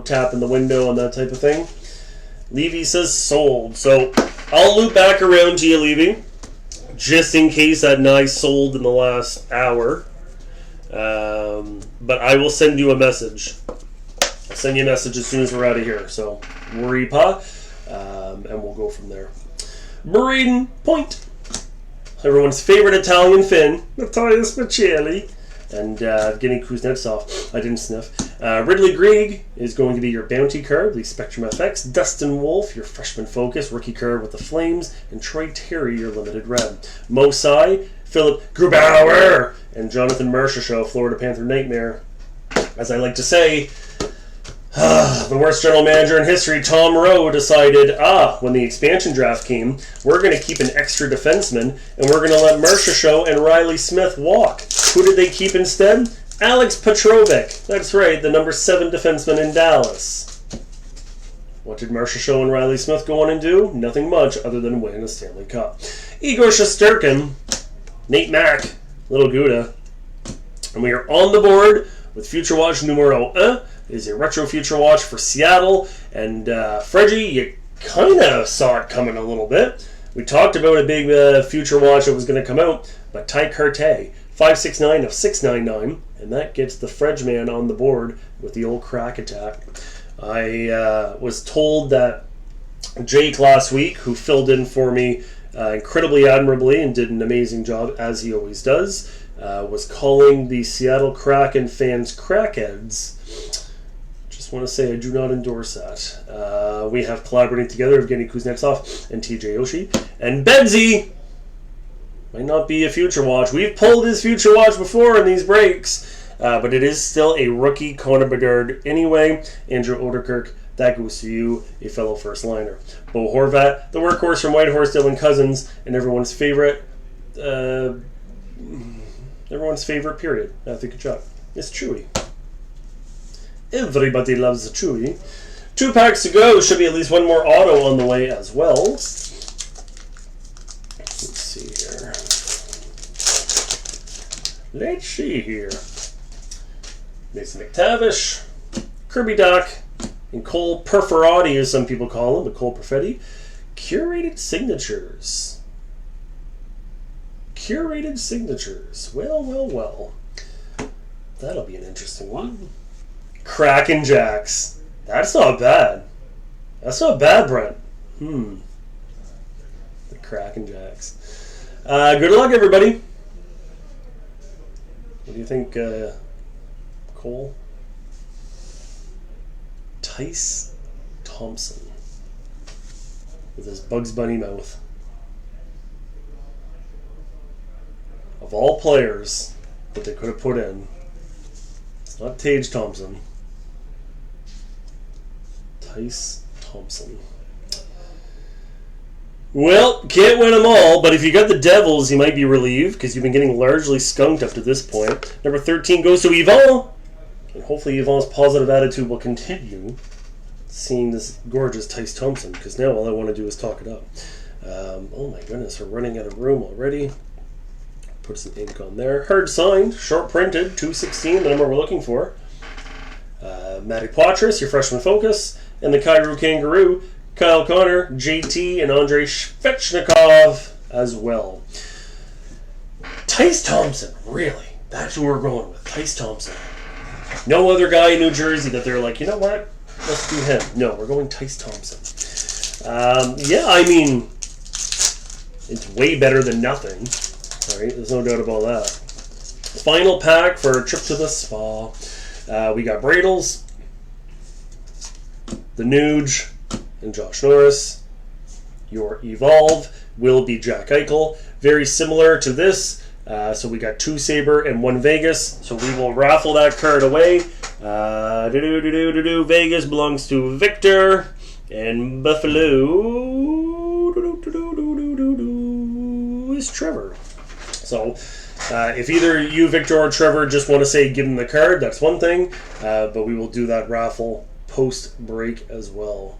tapping the window and that type of thing. Levy says sold. So I'll loop back around to you, Levy, just in case that Nyes sold in the last hour. But I will send you a message. I'll send you a message as soon as we're out of here. So worry pa, and we'll go from there. Braden Point. Everyone's favorite Italian Finn, Natalia Spiccielli, and Evgeny Kuznetsov. I didn't sniff. Ridley Greig is going to be your bounty card, the Spectrum FX. Dustin Wolf, your freshman focus, rookie card with the Flames, and Troy Terry, your limited red. Mo Sai, Philip Grubauer, and Jonathan Marchessault, Florida Panther Nightmare. As I like to say, the worst general manager in history, Tom Rowe, decided, when the expansion draft came, we're going to keep an extra defenseman, and we're going to let Marchessault and Riley Smith walk. Who did they keep instead? Alex Petrovic. That's right, the number 7 defenseman in Dallas. What did Marchessault and Riley Smith go on and do? Nothing much other than win a Stanley Cup. Igor Shesterkin, Nate Mack, Little Gouda. And we are on the board with Future Watch numero 1. Is a retro Future Watch for Seattle. And Fredgie, you kind of saw it coming a little bit. We talked about a big Future Watch that was going to come out, but Ty Carte, 569 of 699, and that gets the Fredge man on the board with the old crack attack. I was told that Jake last week, who filled in for me incredibly admirably and did an amazing job, as he always does, was calling the Seattle Kraken fans crackheads. Just want to say I do not endorse that. We have collaborating together Evgeny Kuznetsov and TJ Oshie. And Benzie might not be a Future Watch. We've pulled his Future Watch before in these breaks, but it is still a rookie Connor Bedard anyway. Andrew Oderkirk, that goes to you, a fellow first liner. Bo Horvat, the workhorse from Whitehorse, Dylan Cousins, and everyone's favorite, period. I think good job. It's Chewy. Everybody loves the Chewy. 2 packs to go. Should be at least one more auto on the way as well. Let's see here. Mason McTavish, Kirby Doc, and Cole Perforati, as some people call him, but Cole Perfetti. Curated signatures. Curated signatures. Well. That'll be an interesting one. Kraken Jacks. That's not bad. That's not bad, Brent. The Kraken Jacks. Good luck, everybody. What do you think, Cole? Tice Thompson with his Bugs Bunny mouth. Of all players that they could have put in, it's not Tage Thompson. Tice Thompson. Well, can't win them all, but if you got the Devils, you might be relieved because you've been getting largely skunked up to this point. Number 13 goes to Yvon, and hopefully Yvon's positive attitude will continue seeing this gorgeous Tice Thompson, because now all I want to do is talk it up. Oh my goodness, we're running out of room already. Put some ink on there. Hard signed, short printed, 216, the number we're looking for. Matty Poitras, your freshman focus, and the Kairu Kangaroo, Kyle Connor, JT, and Andrei Svechnikov as well. Tice Thompson, really? That's who we're going with, Tice Thompson. No other guy in New Jersey that they're like, you know what? Let's do him. No, we're going Tice Thompson. Yeah, I mean, it's way better than nothing. All right, there's no doubt about that. Final pack for a trip to the spa. We got Bradles, the Nuge, and Josh Norris. Your Evolve will be Jack Eichel. Very similar to this. So we got 2 Sabre and 1 Vegas. So we will raffle that card away. Vegas belongs to Victor. And Buffalo is Trevor. So if either you, Victor, or Trevor just want to say give him the card, that's one thing. But we will do that raffle post-break as well.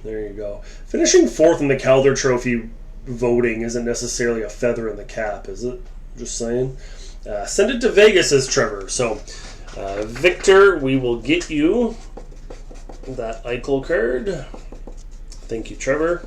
There you go. Finishing 4th in the Calder Trophy voting isn't necessarily a feather in the cap, is it? Just saying. Send it to Vegas, says Trevor. So, Victor, we will get you that Eichel card. Thank you, Trevor.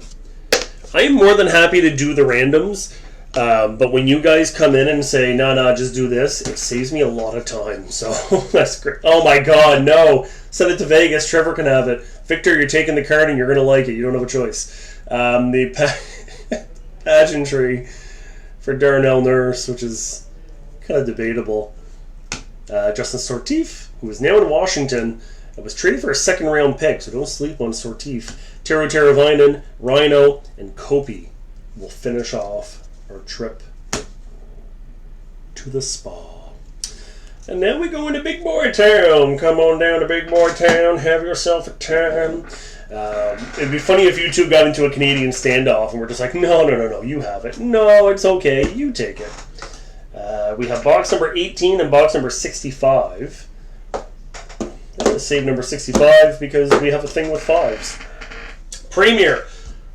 I am more than happy to do the randoms, but when you guys come in and say, no, just do this, it saves me a lot of time. So, that's great. Oh my God, no. Send it to Vegas. Trevor can have it. Victor, you're taking the card and you're going to like it. You don't have a choice. The pageantry for Darnell Nurse, which is kind of debatable. Justin Sortif, who is now in Washington, was traded for a 2nd-round pick, so don't sleep on Sortif. Tero Teravainen, Rhino, and Kopi will finish off our trip to the spa. And then we go into Big Boy Town. Come on down to Big Boy Town. Have yourself a time. It'd be funny if you two got into a Canadian standoff and we're just like, no, you have it. No, it's okay. You take it. We have box number 18 and box number 65. Let's save number 65 because we have a thing with 5s. Premier.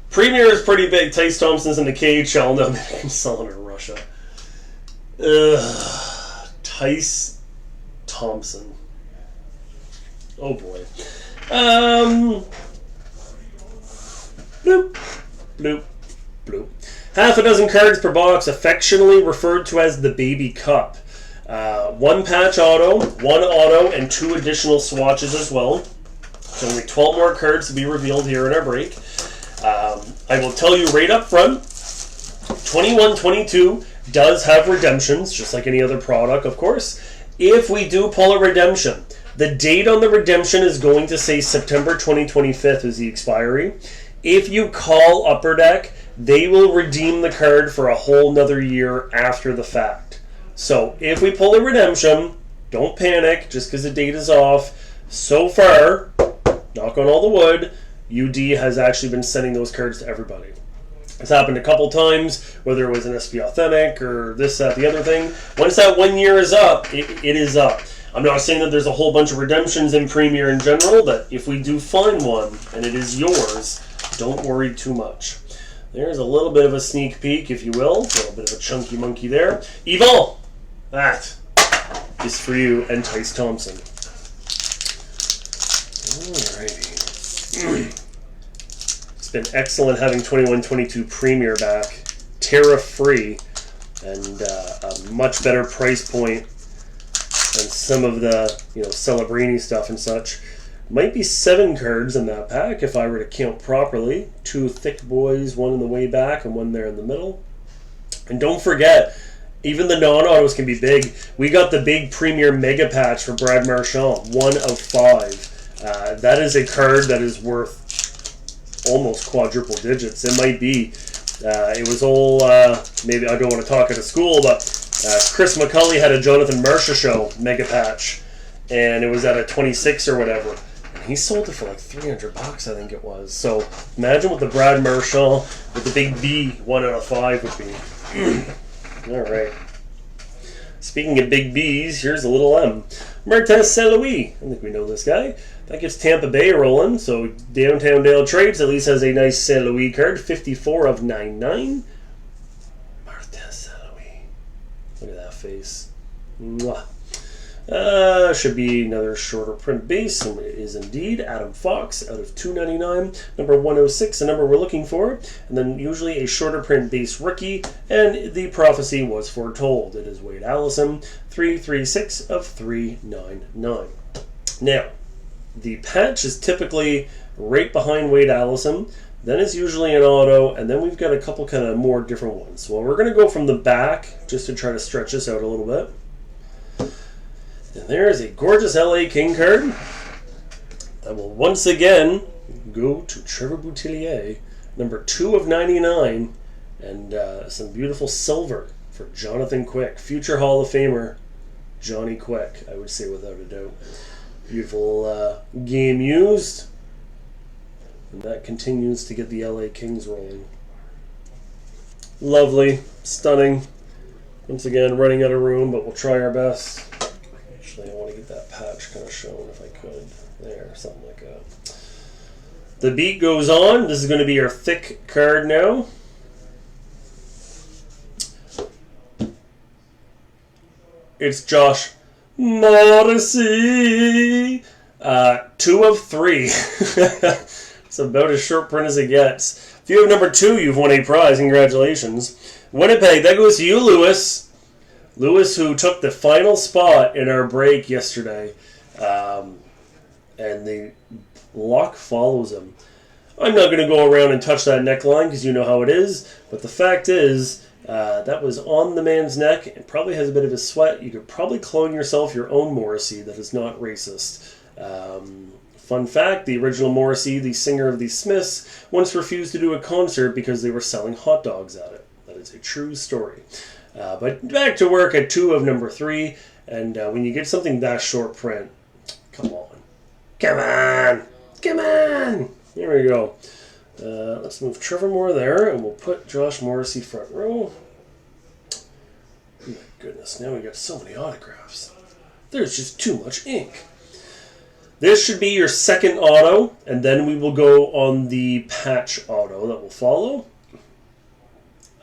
Premier is pretty big. Tice Thompson's in the KHL. No, I'm selling in Russia. Tice Thompson. Oh boy. Bloop, bloop, bloop. Half a dozen cards per box, affectionately referred to as the Baby Cup. 1 patch auto, 1 auto, and 2 additional swatches as well. So only 12 more cards to be revealed here in our break. I will tell you right up front, 21-22 does have redemptions, just like any other product, of course. If we do pull a redemption, the date on the redemption is going to say September 2025 is the expiry. If you call Upper Deck, they will redeem the card for a whole nother year after the fact. So if we pull a redemption, don't panic just because the date is off. So far, knock on all the wood, UD has actually been sending those cards to everybody. It's happened a couple times, whether it was an SP Authentic or this, that, the other thing. Once that 1 year is up, it is up. I'm not saying that there's a whole bunch of redemptions in Premier in general, but if we do find one and it is yours, don't worry too much. There's a little bit of a sneak peek, if you will. A little bit of a chunky monkey there. Evil! That is for you and Tice Thompson. Alrighty. It's been excellent having 21-22 Premier back. Tariff-free. And a much better price point than some of the, Celebrini stuff and such. Might be 7 cards in that pack if I were to count properly. 2 thick boys, 1 in the way back and 1 there in the middle. And don't forget, even the non-autos can be big. We got the big Premier Mega Patch for Brad Marchand, 1 of 5. That is a card that is worth almost quadruple digits. It might be. It was all, maybe I don't want to talk out of school, but Chris McCulley had a Jonathan Marcia Show Mega Patch, and it was at a 26 or whatever. And he sold it for like $300, I think it was. So imagine what the Brad Marchand with the big B 1 out of 5 would be. All right. Speaking of big B's, here's a little M. Martin St. Louis. I think we know this guy. That gets Tampa Bay rolling. So Downtown Dale Trades at least has a nice St. Louis card. 54 of 99. Martin St. Louis. Look at that face. Mwah. Should be another shorter print base, and it is indeed Adam Fox out of 299, number 106, the number we're looking for, and then usually a shorter print base rookie, and the prophecy was foretold. It is Wade Allison, 336 of 399. Now, the patch is typically right behind Wade Allison, then it's usually an auto, and then we've got a couple kind of more different ones. Well, we're going to go from the back, just to try to stretch this out a little bit. And there is a gorgeous LA King card that will once again go to Trevor Boutillier, number 2 of 99, and some beautiful silver for Jonathan Quick, future Hall of Famer Johnny Quick, I would say without a doubt. Beautiful game used, and that continues to get the LA Kings rolling. Lovely, stunning. Once again, running out of room, but we'll try our best. Actually, I want to get that patch kind of shown if I could. There, something like that. The beat goes on. This is going to be our thick card now. It's Josh Morrissey. 2 of 3. It's about as short print as it gets. If you have number 2, you've won a prize. Congratulations. Winnipeg, that goes to you, Lewis. Lewis, who took the final spot in our break yesterday, and the luck follows him. I'm not going to go around and touch that neckline because you know how it is, but the fact is that was on the man's neck and probably has a bit of a sweat. You could probably clone yourself your own Morrissey that is not racist. Fun fact, the original Morrissey, the singer of the Smiths, once refused to do a concert because they were selling hot dogs at it. That is a true story. But back to work at 2 of number 3, and when you get something that short print, come on. Come on! Come on! There we go. Let's move Trevor Moore there, and we'll put Josh Morrissey front row. Oh my goodness, now we got so many autographs. There's just too much ink. This should be your second auto, and then we will go on the patch auto that will follow.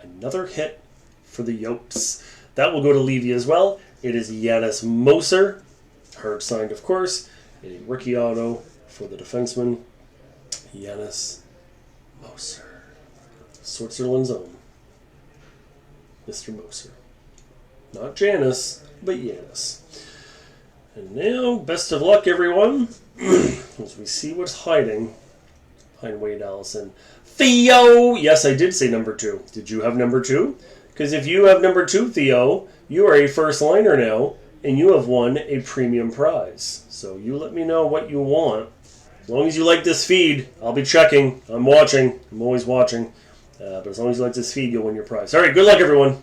Another hit for the Yotes. That will go to Levy as well. It is Janis Moser, hard signed of course, a rookie auto for the defenseman, Janis Moser. Switzerland's own Mr. Moser. Not Janice, but Janis. And now, best of luck everyone, as we see what's hiding behind Wade Allison. Theo! Yes, I did say number 2. Did you have number 2? Because if you have number 2, Theo, you are a first liner now, and you have won a premium prize. So you let me know what you want. As long as you like this feed, I'll be checking. I'm watching. I'm always watching. But as long as you like this feed, you'll win your prize. All right, good luck, everyone.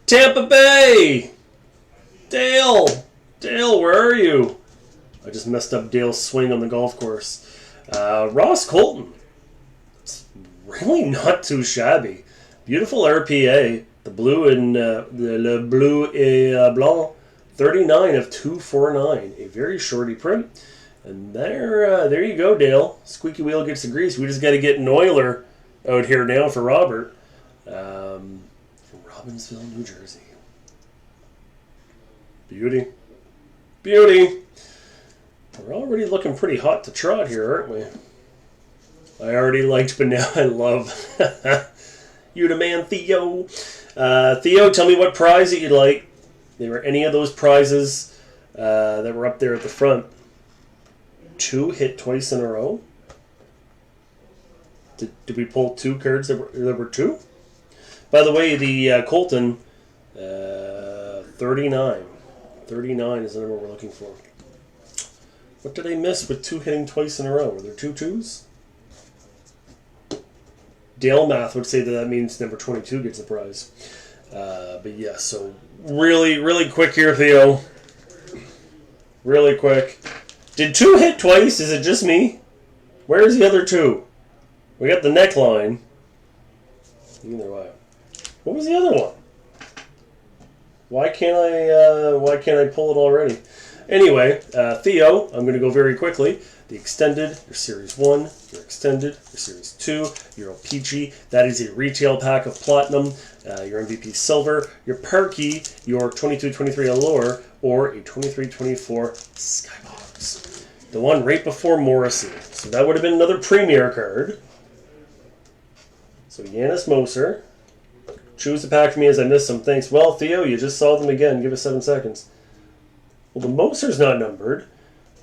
Tampa Bay! Dale! Dale, where are you? I just messed up Dale's swing on the golf course. Ross Colton. It's really not too shabby. Beautiful RPA. The blue and the bleu et blanc. 39 of 249. A very shorty print. And there you go, Dale. Squeaky wheel gets the grease. We just got to get an oiler out here now for Robert. From Robbinsville, New Jersey. Beauty. Beauty. We're already looking pretty hot to trot here, aren't we? I already liked, but now I love. You the man, Theo. Theo, tell me what prize that you'd like. There were any of those prizes that were up there at the front. 2 hit twice in a row. Did we pull 2 cards that were 2? By the way, the Colton, 39. 39 is the number we're looking for. What did I miss with 2 hitting twice in a row? Were there 2 2s? Dale Math would say that means number 22 gets the prize. But yeah, so really quick here, Theo. Really quick. Did 2 hit twice? Is it just me? Where's the other 2? We got the neckline. Either way. What was the other one? Why can't I pull it already? Anyway, Theo, I'm going to go very quickly. The Extended, your Series 1, your Extended, your Series 2, your Peachy, that is a retail pack of Platinum, your MVP Silver, your Parky, your 22-23 Allure, or a 23-24 Skybox. The one right before Morrissey. So that would have been another Premier card. So Yanis Moser. Choose the pack for me as I missed some. Thanks. Well, Theo, you just saw them again. Give us 7 seconds. Well, the Moser's not numbered.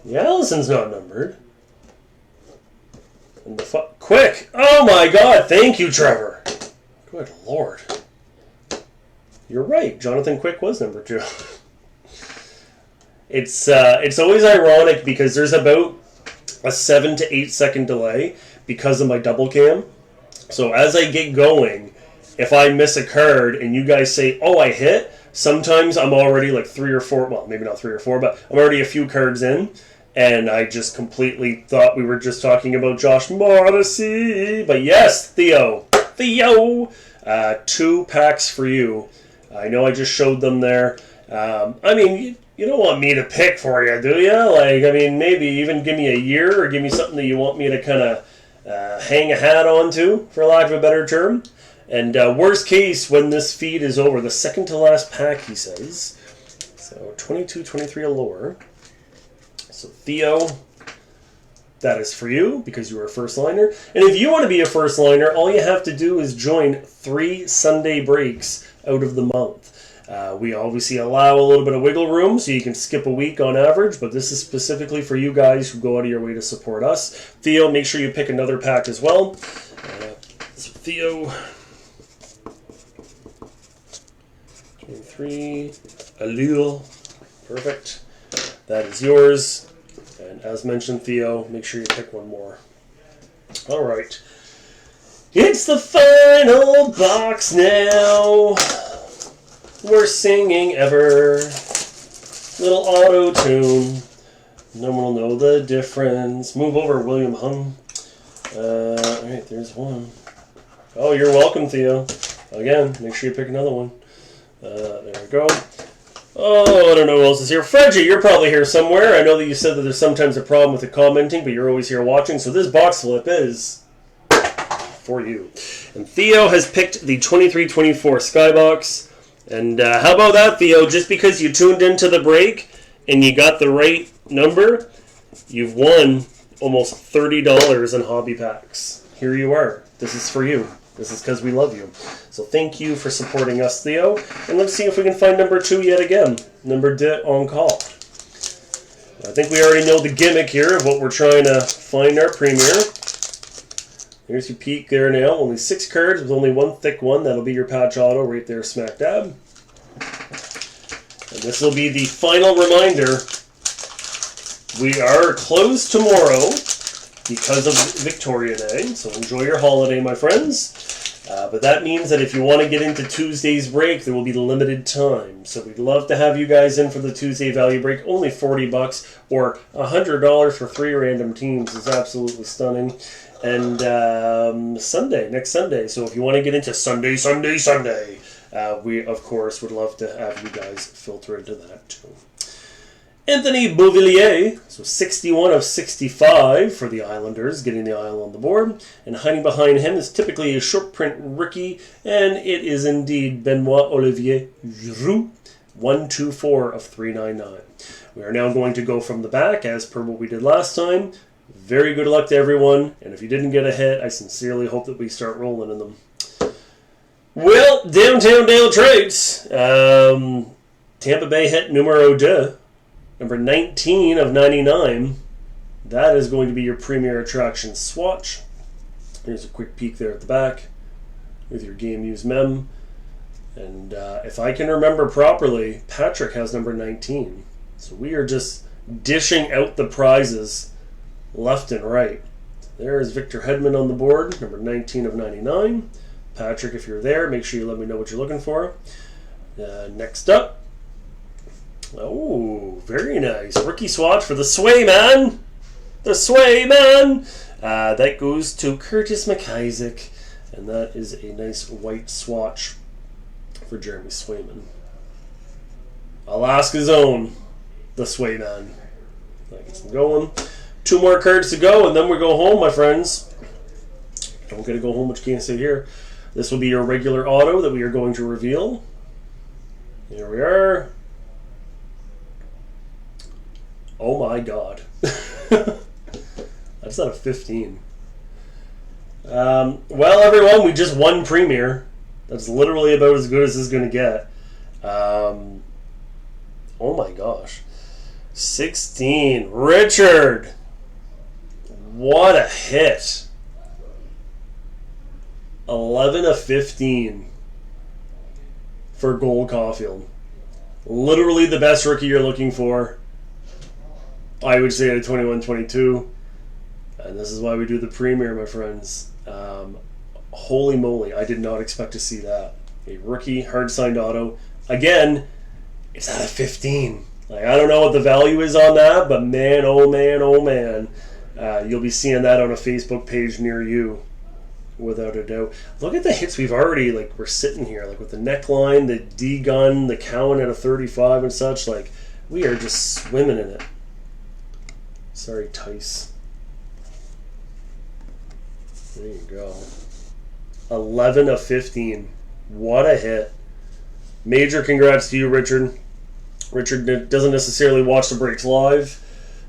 The Allison's not numbered. And the Quick! Oh my god! Thank you, Trevor! Good lord. You're right. Jonathan Quick was number 2. It's always ironic because there's about a 7 to 8 second delay because of my double cam. So as I get going, if I miss a card and you guys say, oh, I hit, sometimes I'm already like 3 or 4, well, maybe not 3 or 4, but I'm already a few cards in, and I just completely thought we were just talking about Josh Morrissey. But yes, Theo, 2 packs for you. I know I just showed them there. I mean, you don't want me to pick for you, do you? Like, I mean, maybe even give me a year or give me something that you want me to kind of hang a hat onto, for lack of a better term. And worst case, when this feed is over, the second to last pack, he says. So 22-23 Allure. So Theo, that is for you because you are a first liner. And if you want to be a first liner, all you have to do is join 3 Sunday breaks out of the month. We obviously allow a little bit of wiggle room, so you can skip a week on average, but this is specifically for you guys who go out of your way to support us. Theo, make sure you pick another pack as well. So Theo, 23, Allure, perfect. That is yours. And as mentioned, Theo, make sure you pick one more. All right. It's the final box now. Worst singing ever. Little auto-tune. No one will know the difference. Move over, William Hung. Alright, there's one. Oh, you're welcome, Theo. Again, make sure you pick another one. There we go. Oh, I don't know who else is here. Fredgy, you're probably here somewhere. I know that you said that there's sometimes a problem with the commenting, but you're always here watching. So this box flip is for you. And Theo has picked the 23-24 Skybox. And how about that, Theo? Just because you tuned into the break and you got the right number, you've won almost $30 in hobby packs. Here you are. This is for you. This is because we love you. So thank you for supporting us, Theo. And let's see if we can find number 2 yet again. Number 2 on call. I think we already know the gimmick here of what we're trying to find our premier. Here's your peek there now. Only 6 cards with only one thick one. That'll be your patch auto right there, smack dab. And this will be the final reminder. We are closed tomorrow because of Victoria Day. So enjoy your holiday, my friends. But that means that if you want to get into Tuesday's break, there will be limited time. So we'd love to have you guys in for the Tuesday value break. Only $40 or $100 for 3 random teams is absolutely stunning. And Sunday, next Sunday. So if you want to get into Sunday, we, of course, would love to have you guys filter into that too. Anthony Beauvillier, so 61 of 65 for the Islanders, getting the Isle on the board. And hiding behind him is typically a short print rookie, and it is indeed Benoit Olivier Giroux, 124 of 399. We are now going to go from the back, as per what we did last time. Very good luck to everyone, and if you didn't get a hit, I sincerely hope that we start rolling in them. Well, Downtown Dale Trades, Tampa Bay hit numero 2, number 19 of 99. That is going to be your premier attraction swatch. Here's a quick peek there at the back with your game use mem. And if I can remember properly, Patrick has number 19. So we are just dishing out the prizes left and right. There's Victor Hedman on the board, number 19 of 99. Patrick, if you're there, make sure you let me know what you're looking for. Next up. Oh, very nice. Rookie swatch for the Sway Man. The Sway Man. That goes to Curtis McIsaac. And that is a nice white swatch for Jeremy Swayman. Alaska's own, the Sway Man. That gets them going. 2 more cards to go, and then we go home, my friends. Don't get to go home, but you can't sit here. This will be your regular auto that we are going to reveal. Here we are. Oh my god. That's not a 15. Well, everyone, we just won Premier. That's literally about as good as this is going to get. Oh my gosh. 16. Richard. What a hit. 11 of 15 for Gold Caulfield. Literally the best rookie you're looking for. I would say at 21-22. And this is why we do the Premier, my friends. Holy moly, I did not expect to see that. A rookie, hard-signed auto. Again, it's out of 15. Like, I don't know what the value is on that, but man, oh man, oh man. You'll be seeing that on a Facebook page near you, without a doubt. Look at the hits we've already, like, we're sitting here, like, with the neckline, the D-gun, the Cowan at a 35 and such. Like, we are just swimming in it. Sorry, Tice. There you go. 11 of 15. What a hit. Major congrats to you, Richard. Richard doesn't necessarily watch the breaks live,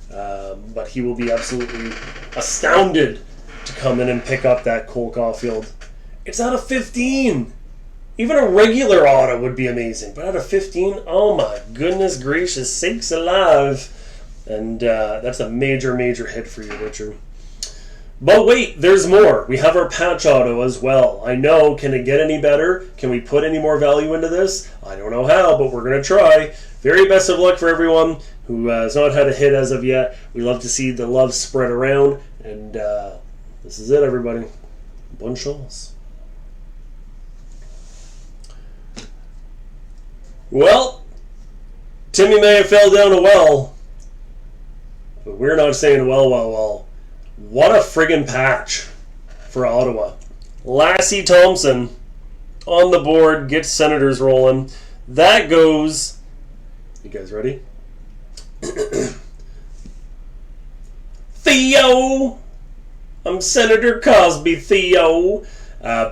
but he will be absolutely astounded to come in and pick up that Cole Caulfield. It's out of 15. Even a regular auto would be amazing, but out of 15, oh my goodness gracious sakes alive. And that's a major, major hit for you, Richard. But wait, there's more. We have our patch auto as well. I know, can it get any better? Can we put any more value into this? I don't know how, but we're going to try. Very best of luck for everyone who has not had a hit as of yet. We love to see the love spread around. And this is it, everybody. Bonne chance. Well, Timmy may have fell down a well, but we're not saying well. What a friggin' patch for Ottawa. Lassie Thompson on the board, gets Senators rolling. That goes... You guys ready? Theo! I'm Senator Cosby, Theo.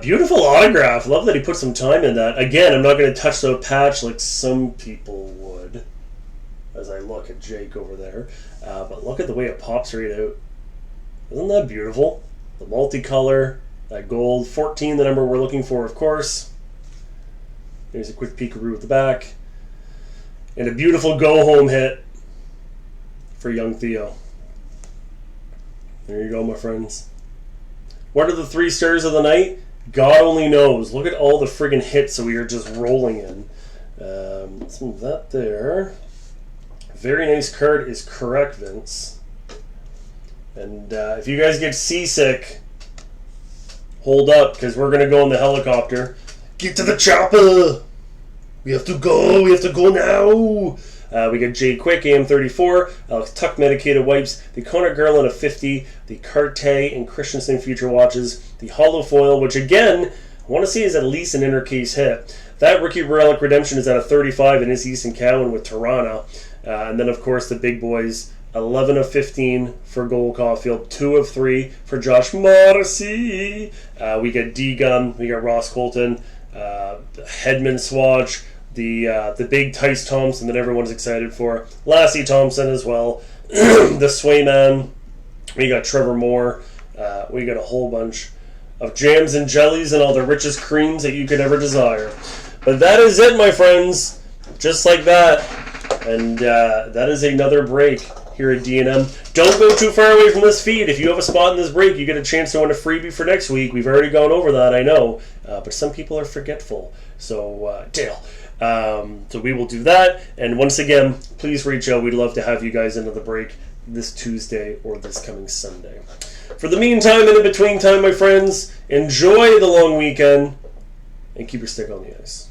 Beautiful autograph. Love that he put some time in that. Again, I'm not going to touch the patch like some people would, as I look at Jake over there. But look at the way it pops right out. Isn't that beautiful? The multicolor, that gold. 14, the number we're looking for, of course. There's a quick peekaroo at the back. And a beautiful go-home hit for young Theo. There you go, my friends. What are the 3 stars of the night? God only knows. Look at all the friggin' hits that we are just rolling in. Let's move that there. Very nice card is correct, Vince. And if you guys get seasick, hold up, because we're going to go in the helicopter. Get to the chopper! We have to go now! We got Jay Quick, AM34, Alex Tuck Medicated Wipes, the Connor Garland of 50, the Cartier and Christensen Future Watches, the Hollow Foil, which again, I want to say is at least an inner case hit. That Rookie Relic Redemption is at a 35 and is Easton Cowan with Tirana. And then, of course, the big boys. 11 of 15 for Gold Caulfield, 2 of 3 for Josh Morrissey. We got D-Gun, we got Ross Colton, Hedman Swatch, the big Tice Thompson that everyone's excited for, Lassie Thompson as well, the Swayman, we got Trevor Moore, we got a whole bunch of jams and jellies and all the richest creams that you could ever desire. But that is it, my friends, just like that. And that is another break here at D&M. Don't go too far away from this feed. If you have a spot in this break, you get a chance to win a freebie for next week. We've already gone over that, I know. But some people are forgetful. So, Dale. So we will do that. And once again, please reach out. We'd love to have you guys into the break this Tuesday or this coming Sunday. For the meantime and in between time, my friends, enjoy the long weekend and keep your stick on the ice.